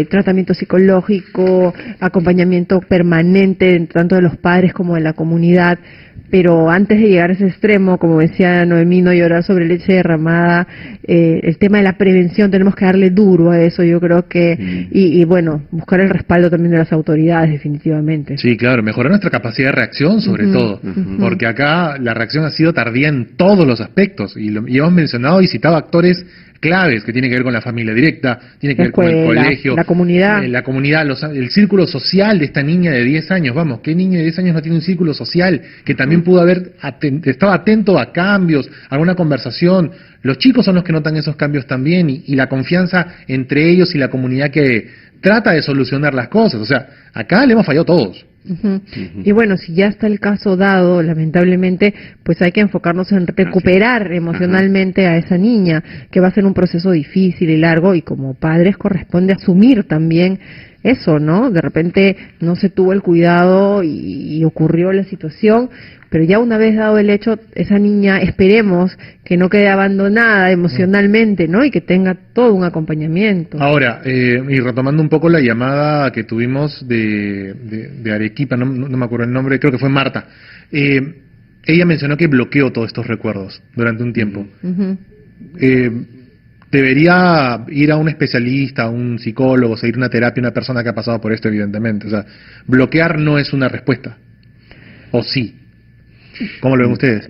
tratamiento psicológico, acompañamiento permanente tanto de los padres como de la comunidad. Pero antes de llegar a ese extremo, como decía Noemí, no llorar sobre leche derramada, el tema de la prevención tenemos que darle duro a eso, yo creo que, y bueno, buscar el respaldo también de las autoridades, definitivamente. Sí, claro, mejorar nuestra capacidad de reacción sobre todo, porque acá la reacción ha sido tardía en todos los aspectos, y hemos mencionado y citado actores claves que tienen que ver con la familia directa, tiene que ver con el colegio, la comunidad, el círculo social de esta niña de 10 años. Vamos, ¿qué niño de 10 años no tiene un círculo social que también pudo haber estado atento a cambios, a alguna conversación? Los chicos son los que notan esos cambios también, y la confianza entre ellos y la comunidad que trata de solucionar las cosas. O sea, acá le hemos fallado todos. Y bueno, si ya está el caso dado, lamentablemente, pues hay que enfocarnos en recuperar emocionalmente a esa niña, que va a ser un proceso difícil y largo, y como padres corresponde asumir también eso, ¿no? De repente no se tuvo el cuidado y ocurrió la situación, pero ya una vez dado el hecho, esa niña, esperemos que no quede abandonada emocionalmente, ¿no? Y que tenga todo un acompañamiento. Ahora, y retomando un poco la llamada que tuvimos de Arequipa, no me acuerdo el nombre, creo que fue Marta. Ella mencionó que bloqueó todos estos recuerdos durante un tiempo. Debería ir a un especialista, a un psicólogo, seguir una terapia, una persona que ha pasado por esto, evidentemente. O sea, bloquear no es una respuesta. ¿O sí? ¿Cómo lo ven ustedes?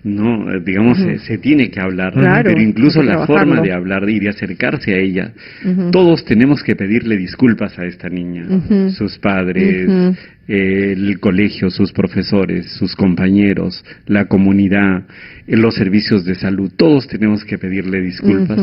No, digamos, se tiene que hablar, claro, pero incluso la forma de hablar y de acercarse a ella, todos tenemos que pedirle disculpas a esta niña, sus padres, el colegio, sus profesores, sus compañeros, la comunidad, los servicios de salud, todos tenemos que pedirle disculpas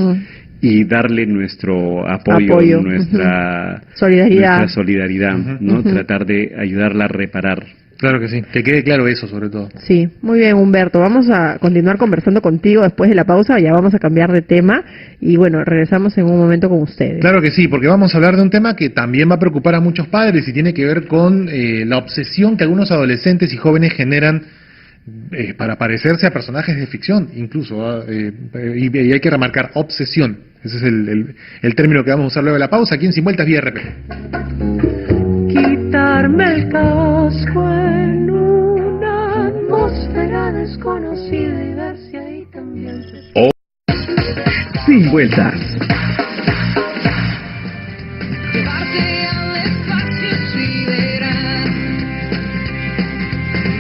y darle nuestro apoyo, nuestra solidaridad, ¿no? Tratar de ayudarla a reparar. Claro que sí, que quede claro eso sobre todo. Sí, muy bien, Humberto. Vamos a continuar conversando contigo después de la pausa, ya vamos a cambiar de tema y bueno, regresamos en un momento con ustedes. Claro que sí, porque vamos a hablar de un tema que también va a preocupar a muchos padres y tiene que ver con la obsesión que algunos adolescentes y jóvenes generan para parecerse a personajes de ficción, incluso, y hay que remarcar obsesión. Ese es el término que vamos a usar luego de la pausa, aquí en Sin Vueltas vía RP. Quitarme el casco en una atmósfera desconocida y ver si ahí también se... Sin Vueltas. Llevarte al espacio sideral,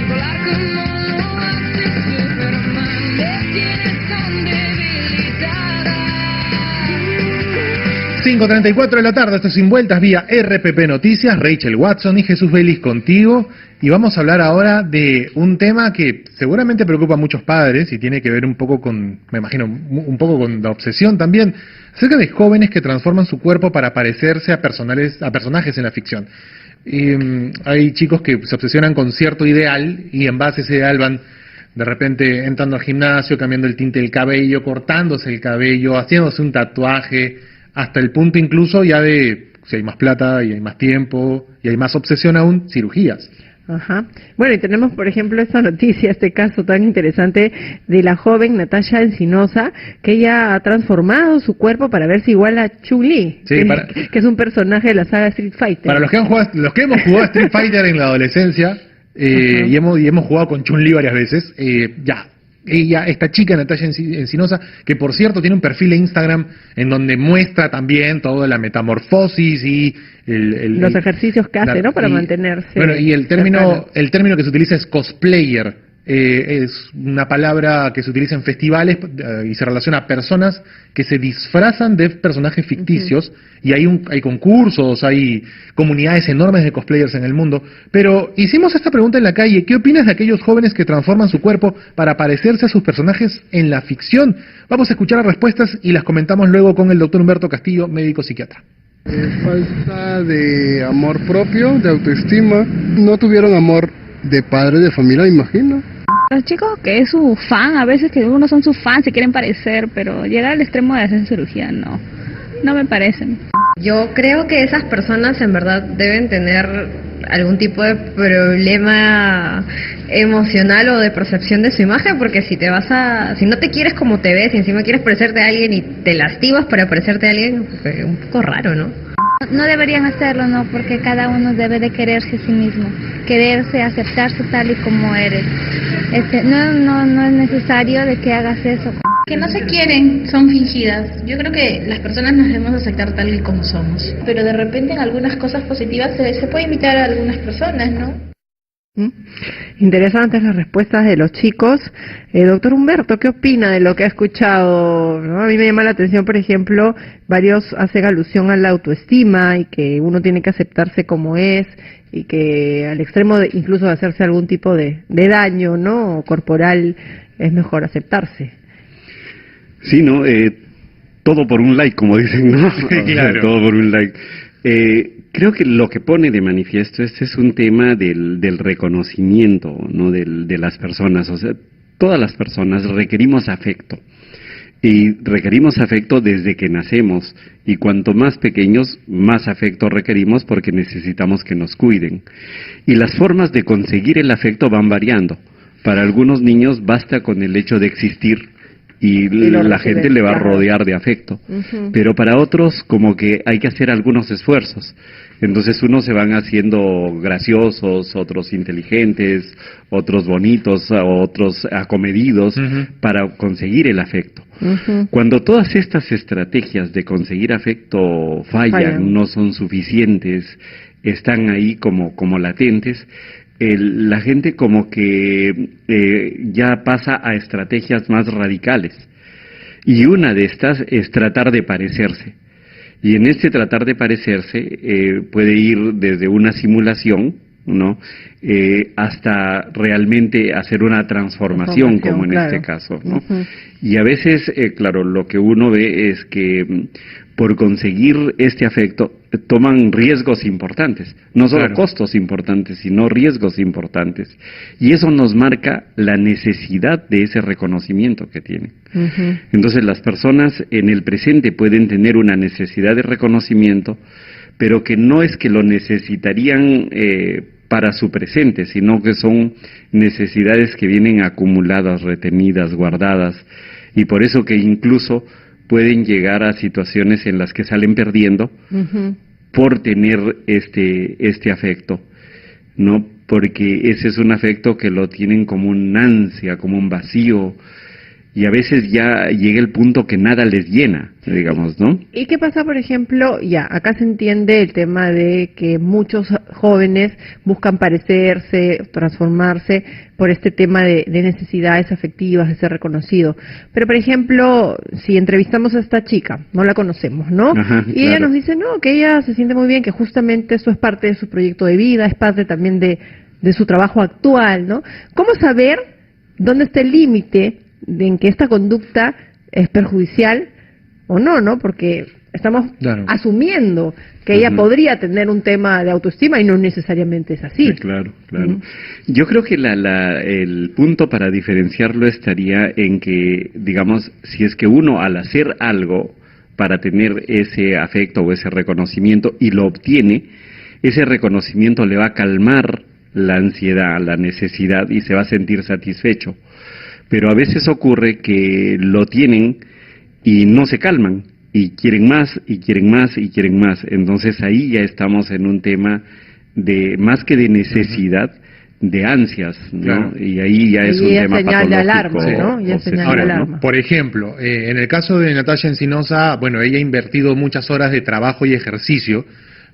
volar como lo hace Superman, me tienes tan debilitada. 5:34 de la tarde, esto es Sin Vueltas vía RPP Noticias, Rachel Watson y Jesús Vélez contigo, y vamos a hablar ahora de un tema que seguramente preocupa a muchos padres y tiene que ver un poco con, me imagino, un poco con la obsesión también, acerca de jóvenes que transforman su cuerpo para parecerse a personajes en la ficción. Hay chicos que se obsesionan con cierto ideal y en base a ese ideal van de repente entrando al gimnasio, cambiando el tinte del cabello, cortándose el cabello, haciéndose un tatuaje, hasta el punto incluso ya de, si hay más plata y hay más tiempo y hay más obsesión aún, cirugías. Ajá. Bueno, y tenemos, por ejemplo, esta noticia, este caso tan interesante de la joven Natasha Encinosa, que ella ha transformado su cuerpo para verse igual a Chun-Li, Sí, que es un personaje de la saga Street Fighter. Para los que hemos jugado Street Fighter en la adolescencia, y hemos jugado con Chun-Li varias veces, esta chica Natasha Encinosa, que por cierto tiene un perfil de Instagram en donde muestra también toda la metamorfosis y los ejercicios que hace, ¿no? Para mantenerse. Bueno, y el término que se utiliza es cosplayer. Es una palabra que se utiliza en festivales y se relaciona a personas que se disfrazan de personajes ficticios, y hay concursos, hay comunidades enormes de cosplayers en el mundo. Pero hicimos esta pregunta en la calle: ¿qué opinas de aquellos jóvenes que transforman su cuerpo para parecerse a sus personajes en la ficción? Vamos a escuchar las respuestas y las comentamos luego con el doctor Humberto Castillo, médico psiquiatra. Falta de amor propio, de autoestima. No tuvieron amor de padre, de familia, me imagino. Los chicos que es su fan, a veces que uno son sus fans, se quieren parecer, pero llegar al extremo de hacer cirugía, no me parecen. Yo creo que esas personas en verdad deben tener algún tipo de problema emocional o de percepción de su imagen, porque si no te quieres como te ves y encima quieres parecerte a alguien y te lastimas para parecerte a alguien, es un poco raro, ¿no? No deberían hacerlo, no, porque cada uno debe de quererse a sí mismo, quererse, aceptarse tal y como eres. No es necesario de que hagas eso. Que no se quieren, son fingidas. Yo creo que las personas nos debemos aceptar tal y como somos. Pero de repente en algunas cosas positivas se puede imitar a algunas personas, ¿no? Interesantes las respuestas de los chicos. Doctor Humberto, ¿qué opina de lo que ha escuchado? ¿No? A mí me llama la atención, por ejemplo, varios hacen alusión a la autoestima y que uno tiene que aceptarse como es, y que al extremo incluso de hacerse algún tipo de daño, ¿no?, corporal, es mejor aceptarse. Sí, ¿no? Todo por un like, como dicen, ¿no? Claro. Todo por un like. Creo que lo que pone de manifiesto es un tema del reconocimiento, ¿no?, de las personas. O sea, todas las personas requerimos afecto. Y requerimos afecto desde que nacemos. Y cuanto más pequeños, más afecto requerimos porque necesitamos que nos cuiden. Y las formas de conseguir el afecto van variando. Para algunos niños basta con el hecho de existir y la gente le va a rodear de afecto. Pero para otros como que hay que hacer algunos esfuerzos. Entonces unos se van haciendo graciosos, otros inteligentes, otros bonitos, otros acomedidos para conseguir el afecto. Cuando todas estas estrategias de conseguir afecto fallan, no son suficientes, están ahí como latentes, la gente como que ya pasa a estrategias más radicales. Y una de estas es tratar de parecerse. Y en este tratar de parecerse puede ir desde una simulación, ¿no?, hasta realmente hacer una transformación como en este caso, ¿no? Y a veces, claro, lo que uno ve es que por conseguir este afecto toman riesgos importantes, no solo costos importantes, sino riesgos importantes. Y eso nos marca la necesidad de ese reconocimiento que tienen. Entonces las personas en el presente pueden tener una necesidad de reconocimiento, pero que no es que lo necesitarían para su presente, sino que son necesidades que vienen acumuladas, retenidas, guardadas, y por eso que incluso pueden llegar a situaciones en las que salen perdiendo por tener este afecto, ¿no? Porque ese es un afecto que lo tienen como un ansia, como un vacío, y a veces ya llega el punto que nada les llena, digamos, ¿no? ¿Y qué pasa, por ejemplo? Ya, acá se entiende el tema de que muchos jóvenes buscan parecerse, transformarse por este tema de necesidades afectivas, de ser reconocido. Pero, por ejemplo, si entrevistamos a esta chica, no la conocemos, ¿no? Ajá, y ella nos dice, no, que ella se siente muy bien, que justamente eso es parte de su proyecto de vida, es parte también de su trabajo actual, ¿no? ¿Cómo saber dónde está el límite en que esta conducta es perjudicial o no, ¿no? Porque estamos asumiendo que ella podría tener un tema de autoestima y no necesariamente es así. Sí, claro. Yo creo que el punto para diferenciarlo estaría en que, digamos, si es que uno al hacer algo para tener ese afecto o ese reconocimiento y lo obtiene, ese reconocimiento le va a calmar la ansiedad, la necesidad y se va a sentir satisfecho. Pero a veces ocurre que lo tienen y no se calman, y quieren más, y quieren más, y quieren más. Entonces ahí ya estamos en un tema de, más que de necesidad, de ansias, ¿no? Claro. Y ahí ya es un tema señal de alarma, ¿no? Ya es señal de alarma. Por ejemplo, en el caso de Natalia Encinosa, bueno, ella ha invertido muchas horas de trabajo y ejercicio,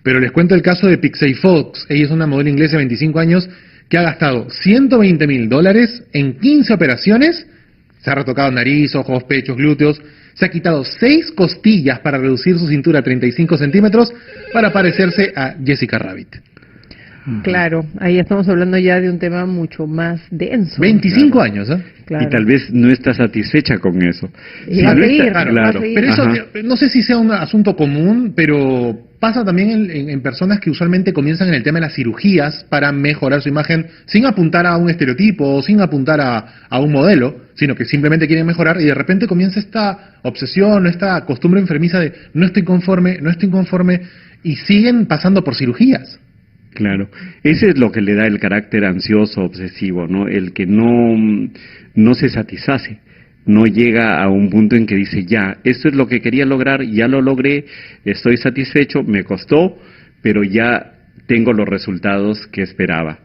pero les cuento el caso de Pixie Fox. Ella es una modelo inglesa de 25 años que ha gastado $120,000 en 15 operaciones, se ha retocado nariz, ojos, pechos, glúteos, se ha quitado 6 costillas para reducir su cintura a 35 centímetros para parecerse a Jessica Rabbit. Claro, ahí estamos hablando ya de un tema mucho más denso. 25 años, ¿eh? Claro. Y tal vez no está satisfecha con eso. Y va a seguir, claro. Pero eso, no sé si sea un asunto común, pero pasa también en personas que usualmente comienzan en el tema de las cirugías para mejorar su imagen sin apuntar a un estereotipo o sin apuntar a un modelo, sino que simplemente quieren mejorar y de repente comienza esta obsesión, esta costumbre enfermiza de no estoy conforme y siguen pasando por cirugías. Claro, ese es lo que le da el carácter ansioso, obsesivo, ¿no? El que no se satisface, no llega a un punto en que dice, ya, esto es lo que quería lograr, ya lo logré, estoy satisfecho, me costó, pero ya tengo los resultados que esperaba.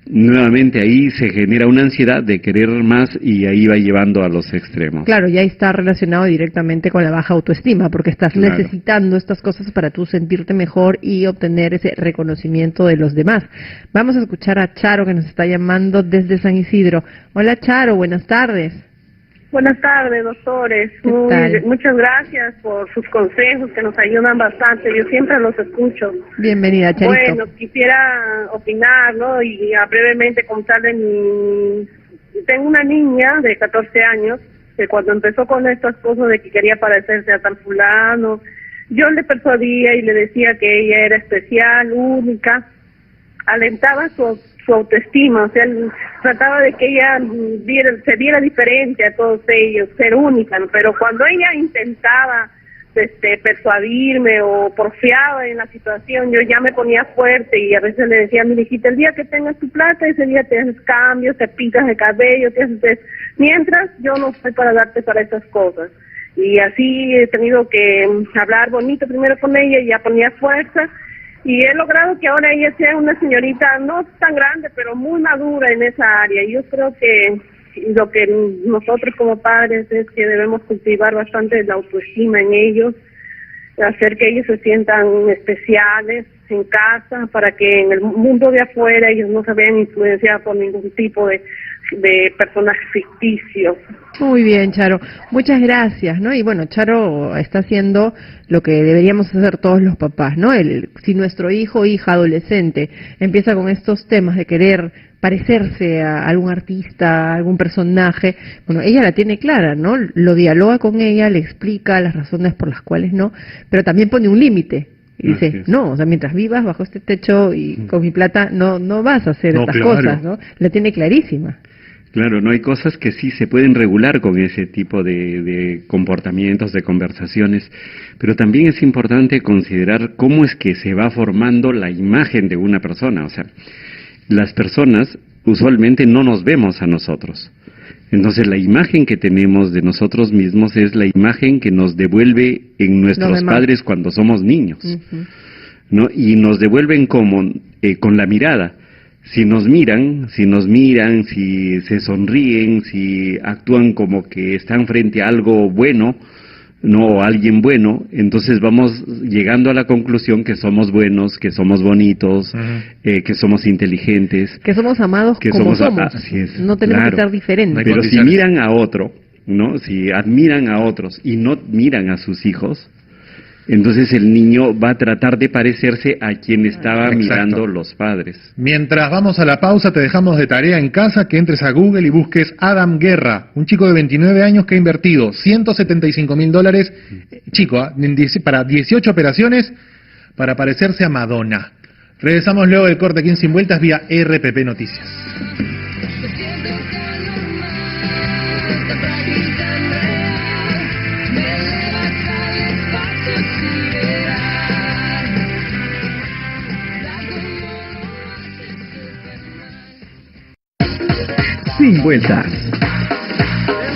Nuevamente ahí se genera una ansiedad de querer más y ahí va llevando a los extremos. Claro, ya está relacionado directamente con la baja autoestima, porque estás necesitando estas cosas para tú sentirte mejor y obtener ese reconocimiento de los demás. Vamos a escuchar a Charo, que nos está llamando desde San Isidro. Hola Charo, buenas tardes. Buenas tardes, doctores. Muchas gracias por sus consejos que nos ayudan bastante. Yo siempre los escucho. Bienvenida, Charito. Bueno, quisiera opinar, ¿no? Y brevemente contar de mi... Tengo una niña de 14 años que cuando empezó con estas cosas de que quería parecerse a tal fulano, yo le persuadía y le decía que ella era especial, única, alentaba su autoestima, o sea, trataba de que ella se viera diferente a todos ellos, ser única, ¿no? Pero cuando ella intentaba persuadirme o porfiaba en la situación, yo ya me ponía fuerte y a veces le decía a mi hijita, el día que tengas tu plata, ese día te haces cambios, te pintas el cabello, te haces... Mientras, yo no estoy para darte para esas cosas. Y así he tenido que hablar bonito primero con ella y ya ponía fuerza. Y he logrado que ahora ella sea una señorita no tan grande, pero muy madura en esa área. Y yo creo que lo que nosotros como padres es que debemos cultivar bastante la autoestima en ellos, hacer que ellos se sientan especiales en casa, para que en el mundo de afuera ellos no se vean influenciados por ningún tipo de personaje ficticio. Muy bien, Charo. Muchas gracias, ¿no? Y bueno, Charo está haciendo lo que deberíamos hacer todos los papás, ¿no? Si nuestro hijo o hija adolescente empieza con estos temas de querer parecerse a algún artista, a algún personaje, bueno, ella la tiene clara, ¿no? Lo dialoga con ella, le explica las razones por las cuales no, pero también pone un límite. Y dice, no, o sea, mientras vivas bajo este techo y con mi plata, no vas a hacer estas cosas, ¿no? La tiene clarísima. Claro, no hay cosas que sí se pueden regular con ese tipo de comportamientos, de conversaciones, pero también es importante considerar cómo es que se va formando la imagen de una persona. O sea, las personas usualmente no nos vemos a nosotros. Entonces la imagen que tenemos de nosotros mismos es la imagen que nos devuelve en nuestros padres cuando somos niños, ¿no? Y nos devuelven como con la mirada. Si nos miran, si se sonríen, si actúan como que están frente a algo bueno, no, o alguien bueno, entonces vamos llegando a la conclusión que somos buenos, que somos bonitos, que somos inteligentes, que somos amados que como somos. Así es, no tenemos claro, que ser diferentes. Pero si miran a otro, ¿no? Si admiran a otros y no miran a sus hijos, entonces el niño va a tratar de parecerse a quien estaba mirando los padres. Mientras vamos a la pausa, te dejamos de tarea en casa que entres a Google y busques Adam Guerra, un chico de 29 años que ha invertido $175,000, chico, para 18 operaciones para parecerse a Madonna. Regresamos luego del corte aquí en Sin Vueltas vía RPP Noticias. Sin Vueltas.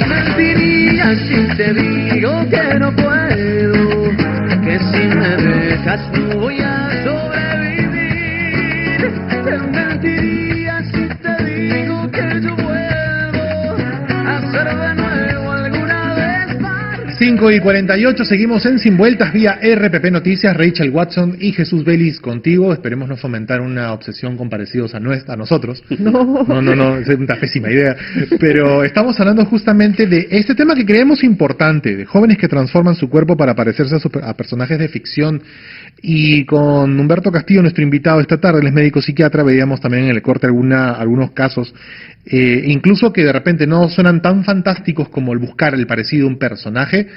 Mentiría si te digo que no puedo, que si me dejas no voy a sobrevivir. Te mentiría si te digo que yo vuelvo a hacer de nuevo alguna vez más. 5:48, seguimos en Sin Vueltas vía RPP Noticias. Rachel Watson y Jesús Vélez contigo. Esperemos no fomentar una obsesión con parecidos a nosotros. No, es una pésima idea. Pero estamos hablando justamente de este tema que creemos importante, de jóvenes que transforman su cuerpo para parecerse a personajes de ficción. Y con Humberto Castillo, nuestro invitado esta tarde, él es médico psiquiatra, veíamos también en el corte algunos casos, incluso que de repente no suenan tan fantásticos como el buscar el parecido de un personaje,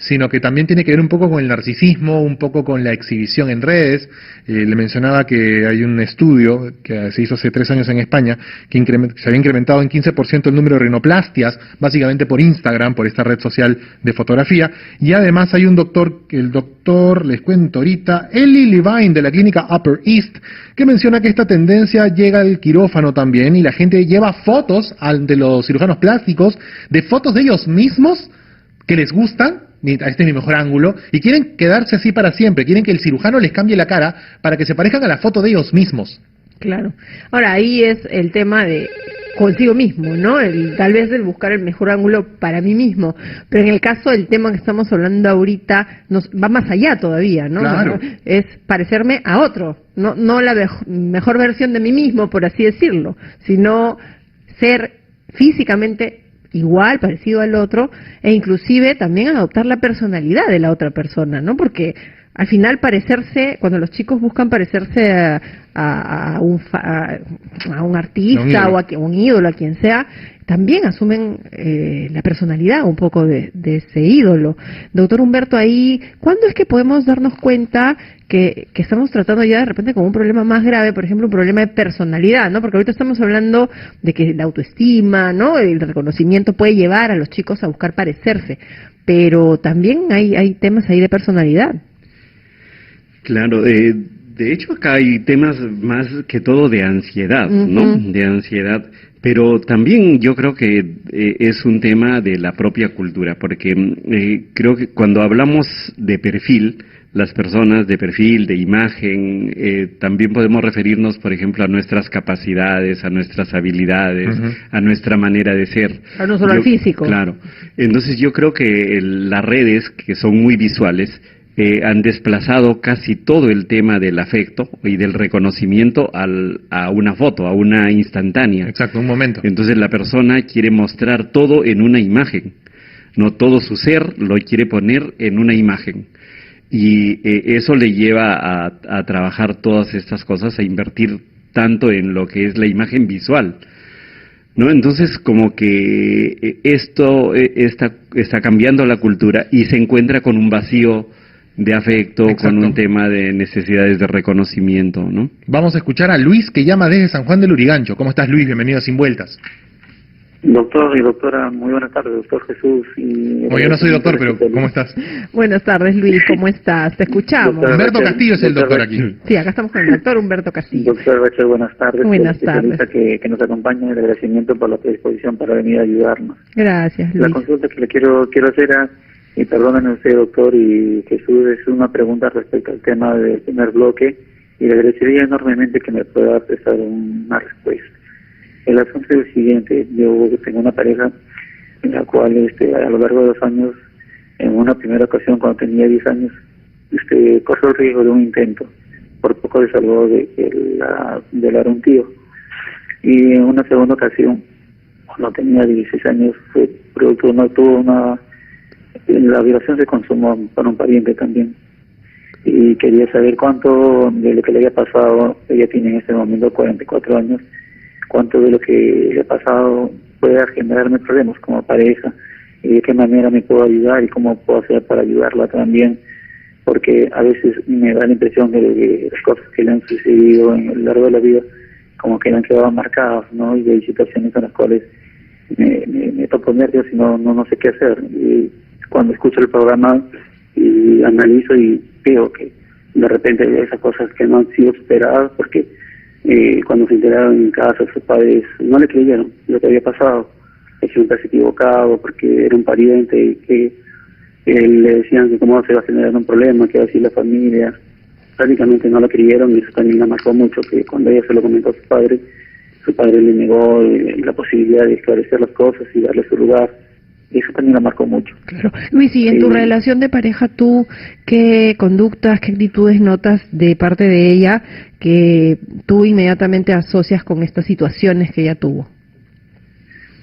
sino que también tiene que ver un poco con el narcisismo, un poco con la exhibición en redes. Le mencionaba que hay un estudio que se hizo hace 3 años en España, que se había incrementado en 15% el número de rinoplastias, básicamente por Instagram, por esta red social de fotografía, y además hay un doctor, les cuento ahorita, Eli Levine de la clínica Upper East, que menciona que esta tendencia llega al quirófano también, y la gente lleva fotos de los cirujanos plásticos, de fotos de ellos mismos, que les gustan, este es mi mejor ángulo, y quieren quedarse así para siempre, quieren que el cirujano les cambie la cara para que se parezcan a la foto de ellos mismos. Claro. Ahora, ahí es el tema de consigo mismo, ¿no? Tal vez el buscar el mejor ángulo para mí mismo, pero en el caso del tema que estamos hablando ahorita, va más allá todavía, ¿no? Claro. Es parecerme a otro, no la mejor versión de mí mismo, por así decirlo, sino ser físicamente igual, parecido al otro, e inclusive también adoptar la personalidad de la otra persona, ¿no? Porque al final cuando los chicos buscan parecerse a un artista o a un ídolo, a quien sea, también asumen la personalidad un poco de ese ídolo. Doctor Humberto, ahí, ¿cuándo es que podemos darnos cuenta que estamos tratando ya de repente con un problema más grave, por ejemplo, un problema de personalidad, ¿no? Porque ahorita estamos hablando de que la autoestima, ¿no? El reconocimiento puede llevar a los chicos a buscar parecerse, pero también hay temas ahí de personalidad. Claro, de hecho acá hay temas más que todo de ansiedad, ¿no? De ansiedad, pero también yo creo que es un tema de la propia cultura, porque creo que cuando hablamos de perfil, las personas de perfil, de imagen, también podemos referirnos, por ejemplo, a nuestras capacidades, a nuestras habilidades, a nuestra manera de ser. No solo al físico. Claro. Entonces yo creo que las redes, que son muy visuales, han desplazado casi todo el tema del afecto y del reconocimiento a una foto, a una instantánea. Exacto, un momento. Entonces la persona quiere mostrar todo en una imagen, no todo su ser lo quiere poner en una imagen. Y eso le lleva a trabajar todas estas cosas, a invertir tanto en lo que es la imagen visual, ¿no? Entonces como que esto está cambiando la cultura y se encuentra con un vacío de afecto, con un tema de necesidades de reconocimiento, ¿no? Vamos a escuchar a Luis, que llama desde San Juan del Lurigancho. ¿Cómo estás, Luis? Bienvenido a Sin Vueltas. Doctor y doctora, muy buenas tardes, doctor Jesús. Yo no soy doctor, pero ¿cómo estás? Buenas tardes, Luis, ¿cómo estás? Te escuchamos. Humberto Castillo es el doctor aquí. Sí, acá estamos con el doctor Humberto Castillo. Doctor Rachel, buenas tardes. Buenas tardes. Que nos acompaña, el agradecimiento por la predisposición para venir a ayudarnos. Gracias, Luis. La consulta que le quiero hacer y perdónenme usted, doctor, y Jesús, es una pregunta respecto al tema del primer bloque, y le agradecería enormemente que me pueda prestar una respuesta. El asunto es el siguiente: yo tengo una pareja en la cual a lo largo de 2 años, en una primera ocasión cuando tenía 10 años, corrió el riesgo de un intento, por poco le salvó de violar a un tío, y en una segunda ocasión, cuando tenía 16 años, fue producto, la violación se consumó para un pariente también, y quería saber cuánto de lo que le había pasado. Ella tiene en este momento 44 años, cuánto de lo que le ha pasado puede generarme problemas como pareja, y de qué manera me puedo ayudar y cómo puedo hacer para ayudarla también, porque a veces me da la impresión de que las cosas que le han sucedido en el largo de la vida como que le han quedado marcadas, ¿no? Y hay situaciones en las cuales me toco nervios y no sé qué hacer. Y cuando escucho el programa y analizo y veo que de repente hay esas cosas que no han sido superadas, porque cuando se enteraron en casa, sus padres no le creyeron lo que había pasado, que se parece equivocado porque era un pariente y que le decían que cómo se iba a generar un problema, que iba a decir la familia. Prácticamente no lo creyeron, y eso también la marcó mucho, que cuando ella se lo comentó a su padre le negó la posibilidad de esclarecer las cosas y darle su lugar. Eso también la marcó mucho. Claro. Luis, y en tu relación de pareja, ¿tú qué conductas, qué actitudes notas de parte de ella que tú inmediatamente asocias con estas situaciones que ella tuvo?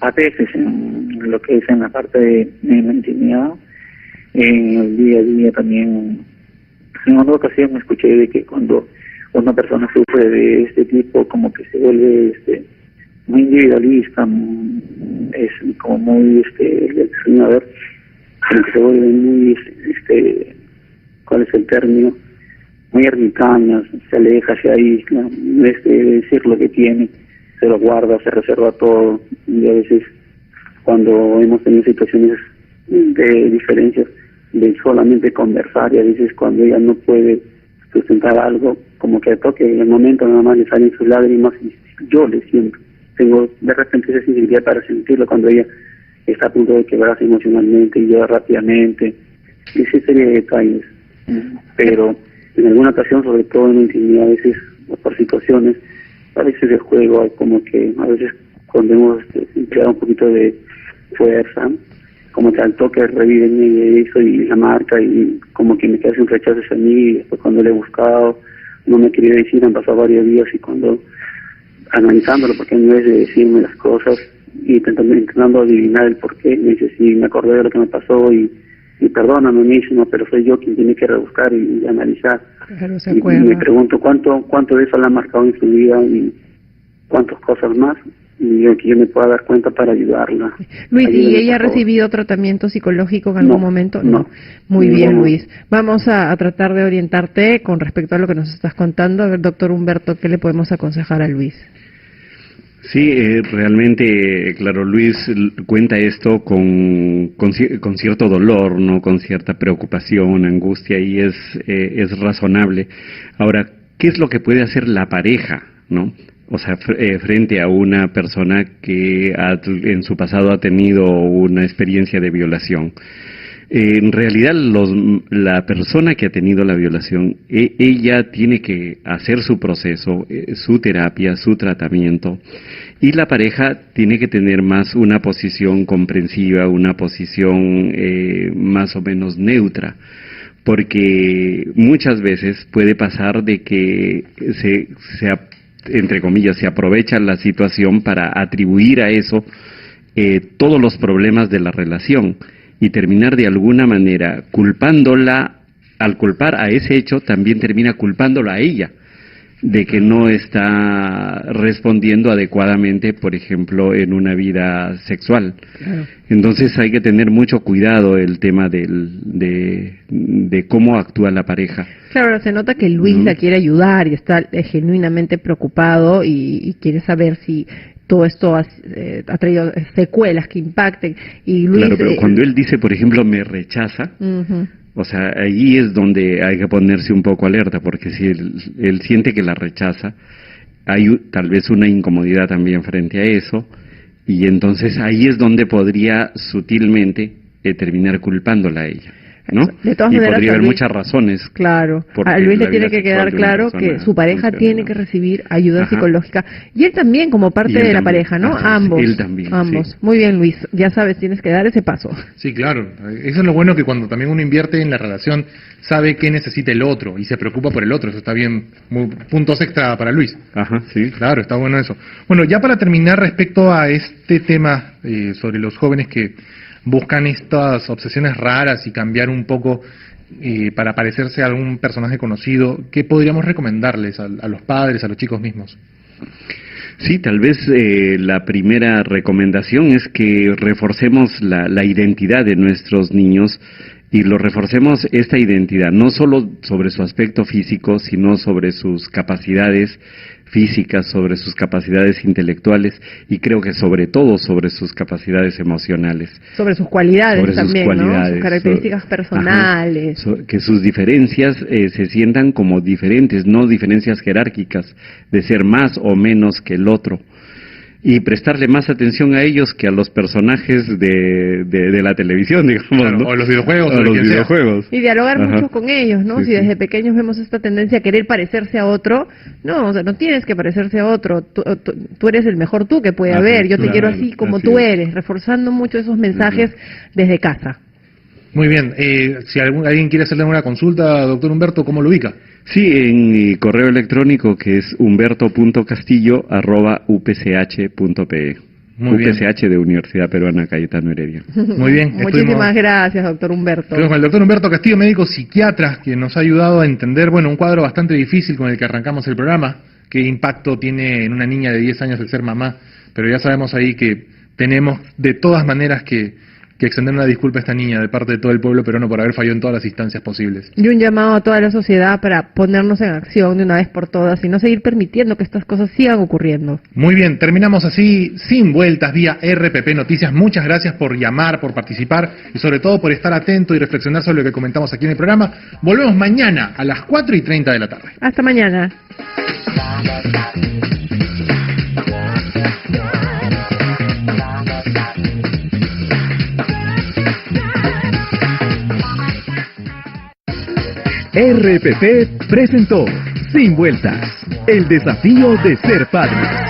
A veces, en lo que es en la parte de la intimidad, en el día a día también, en una ocasión me escuché de que cuando una persona sufre de este tipo, como que se vuelve muy individualista, es como muy, a ver, como que se vuelve muy, ¿cuál es el término? Muy ermitaña, se aleja, se aísla, en vez de decir lo que tiene, se lo guarda, se reserva todo, y a veces cuando hemos tenido situaciones de diferencias, de solamente conversar, y a veces cuando ella no puede sustentar algo, como que toque en el momento nada más le salen sus lágrimas, y yo le siento. Tengo de repente esa sensibilidad para sentirlo cuando ella está a punto de quebrarse emocionalmente y llora rápidamente, y esa serie de detalles. Pero en alguna ocasión, sobre todo en la intimidad, a veces por situaciones, a veces de juego, hay como que a veces cuando hemos empleado un poquito de fuerza, como que al toque revive en ella eso y la marca, y como que me queda un rechazo hacia mí, y después cuando le he buscado no me quería decir, han pasado varios días, y cuando analizándolo, porque en vez de decirme las cosas y intentando adivinar el porqué, me dice: sí, me acordé de lo que me pasó y perdóname, me dice, no, pero soy yo quien tiene que rebuscar y analizar. Claro, se y acuerda. me pregunto cuánto de eso la ha marcado en su vida y cuántas cosas más, y que yo me pueda dar cuenta para ayudarla. Luis, Ayúdame, ¿y ella ha por favor. recibido tratamiento psicológico en algún momento? No. Muy bien, No. Luis. Vamos a tratar de orientarte con respecto a lo que nos estás contando. A ver, doctor Humberto, ¿qué le podemos aconsejar a Luis? Sí, realmente, claro, Luis cuenta esto con cierto dolor, ¿no? Con cierta preocupación, angustia, y es razonable. Ahora, ¿qué es lo que puede hacer la pareja, no? O sea, frente a una persona que en su pasado ha tenido una experiencia de violación. En realidad, la persona que ha tenido la violación, ella tiene que hacer su proceso, su terapia, su tratamiento, y la pareja tiene que tener más una posición comprensiva, una posición más o menos neutra, porque muchas veces puede pasar de que entre comillas, se aprovecha la situación para atribuir a eso todos los problemas de la relación, y terminar de alguna manera culpándola. Al culpar a ese hecho, también termina culpándola a ella de que no está respondiendo adecuadamente, por ejemplo, en una vida sexual. Claro. Entonces hay que tener mucho cuidado el tema de cómo actúa la pareja. Claro, se nota que Luis la quiere ayudar y está genuinamente preocupado y quiere saber si todo esto ha traído secuelas que impacten. Y Luis, claro, pero cuando él dice, por ejemplo, me rechaza, o sea, ahí es donde hay que ponerse un poco alerta, porque si él siente que la rechaza, hay tal vez una incomodidad también frente a eso, y entonces ahí es donde podría sutilmente terminar culpándola a ella, ¿no? De todas y maneras, podría haber Luis, muchas razones. Claro, a Luis le tiene que quedar claro que su pareja tiene que recibir ayuda psicológica, y él también como parte de la pareja, ¿no? Ambos. Él también. Ambos. Sí. Muy bien, Luis, ya sabes, tienes que dar ese paso. Sí, claro. Eso es lo bueno, que cuando también uno invierte en la relación, sabe qué necesita el otro y se preocupa por el otro. Eso está bien. Puntos extra para Luis. Ajá, sí. Claro, está bueno eso. Bueno, ya para terminar, respecto a este tema sobre los jóvenes que buscan estas obsesiones raras y cambiar un poco para parecerse a algún personaje conocido, ¿qué podríamos recomendarles a los padres, a los chicos mismos? Sí, tal vez la primera recomendación es que reforcemos la identidad de nuestros niños, y lo reforcemos esta identidad, no solo sobre su aspecto físico, sino sobre sus capacidades físicas, sobre sus capacidades intelectuales, y creo que sobre todo sobre sus capacidades emocionales. Sobre sus cualidades sobre también, sus cualidades, ¿no? Sus características personales. Que sus diferencias se sientan como diferentes, no diferencias jerárquicas, de ser más o menos que el otro. Y prestarle más atención a ellos que a los personajes de la televisión, digamos, claro, ¿no? O los videojuegos. O los videojuegos. Y dialogar mucho con ellos, ¿no? Sí, si desde pequeños vemos esta tendencia a querer parecerse a otro, no, o sea, no tienes que parecerse a otro. Tú eres el mejor tú que puede haber. Yo te quiero así como tú eres, reforzando mucho esos mensajes desde casa. Muy bien. Si alguien quiere hacerle una consulta, doctor Humberto, ¿cómo lo ubica? Sí, en mi correo electrónico, que es humberto.castillo@upch.pe. UPCH de Universidad Peruana Cayetano Heredia. Muy bien. Muchísimas gracias, doctor Humberto. Con el doctor Humberto Castillo, médico psiquiatra, que nos ha ayudado a entender, bueno, un cuadro bastante difícil con el que arrancamos el programa. Qué impacto tiene en una niña de 10 años el ser mamá. Pero ya sabemos ahí que tenemos de todas maneras que extender una disculpa a esta niña de parte de todo el pueblo peruano por haber fallado en todas las instancias posibles. Y un llamado a toda la sociedad para ponernos en acción de una vez por todas y no seguir permitiendo que estas cosas sigan ocurriendo. Muy bien, terminamos así, sin vueltas, vía RPP Noticias. Muchas gracias por llamar, por participar y sobre todo por estar atento y reflexionar sobre lo que comentamos aquí en el programa. Volvemos mañana a las 4:30 de la tarde. Hasta mañana. RPP presentó Sin Vueltas, el desafío de ser padre.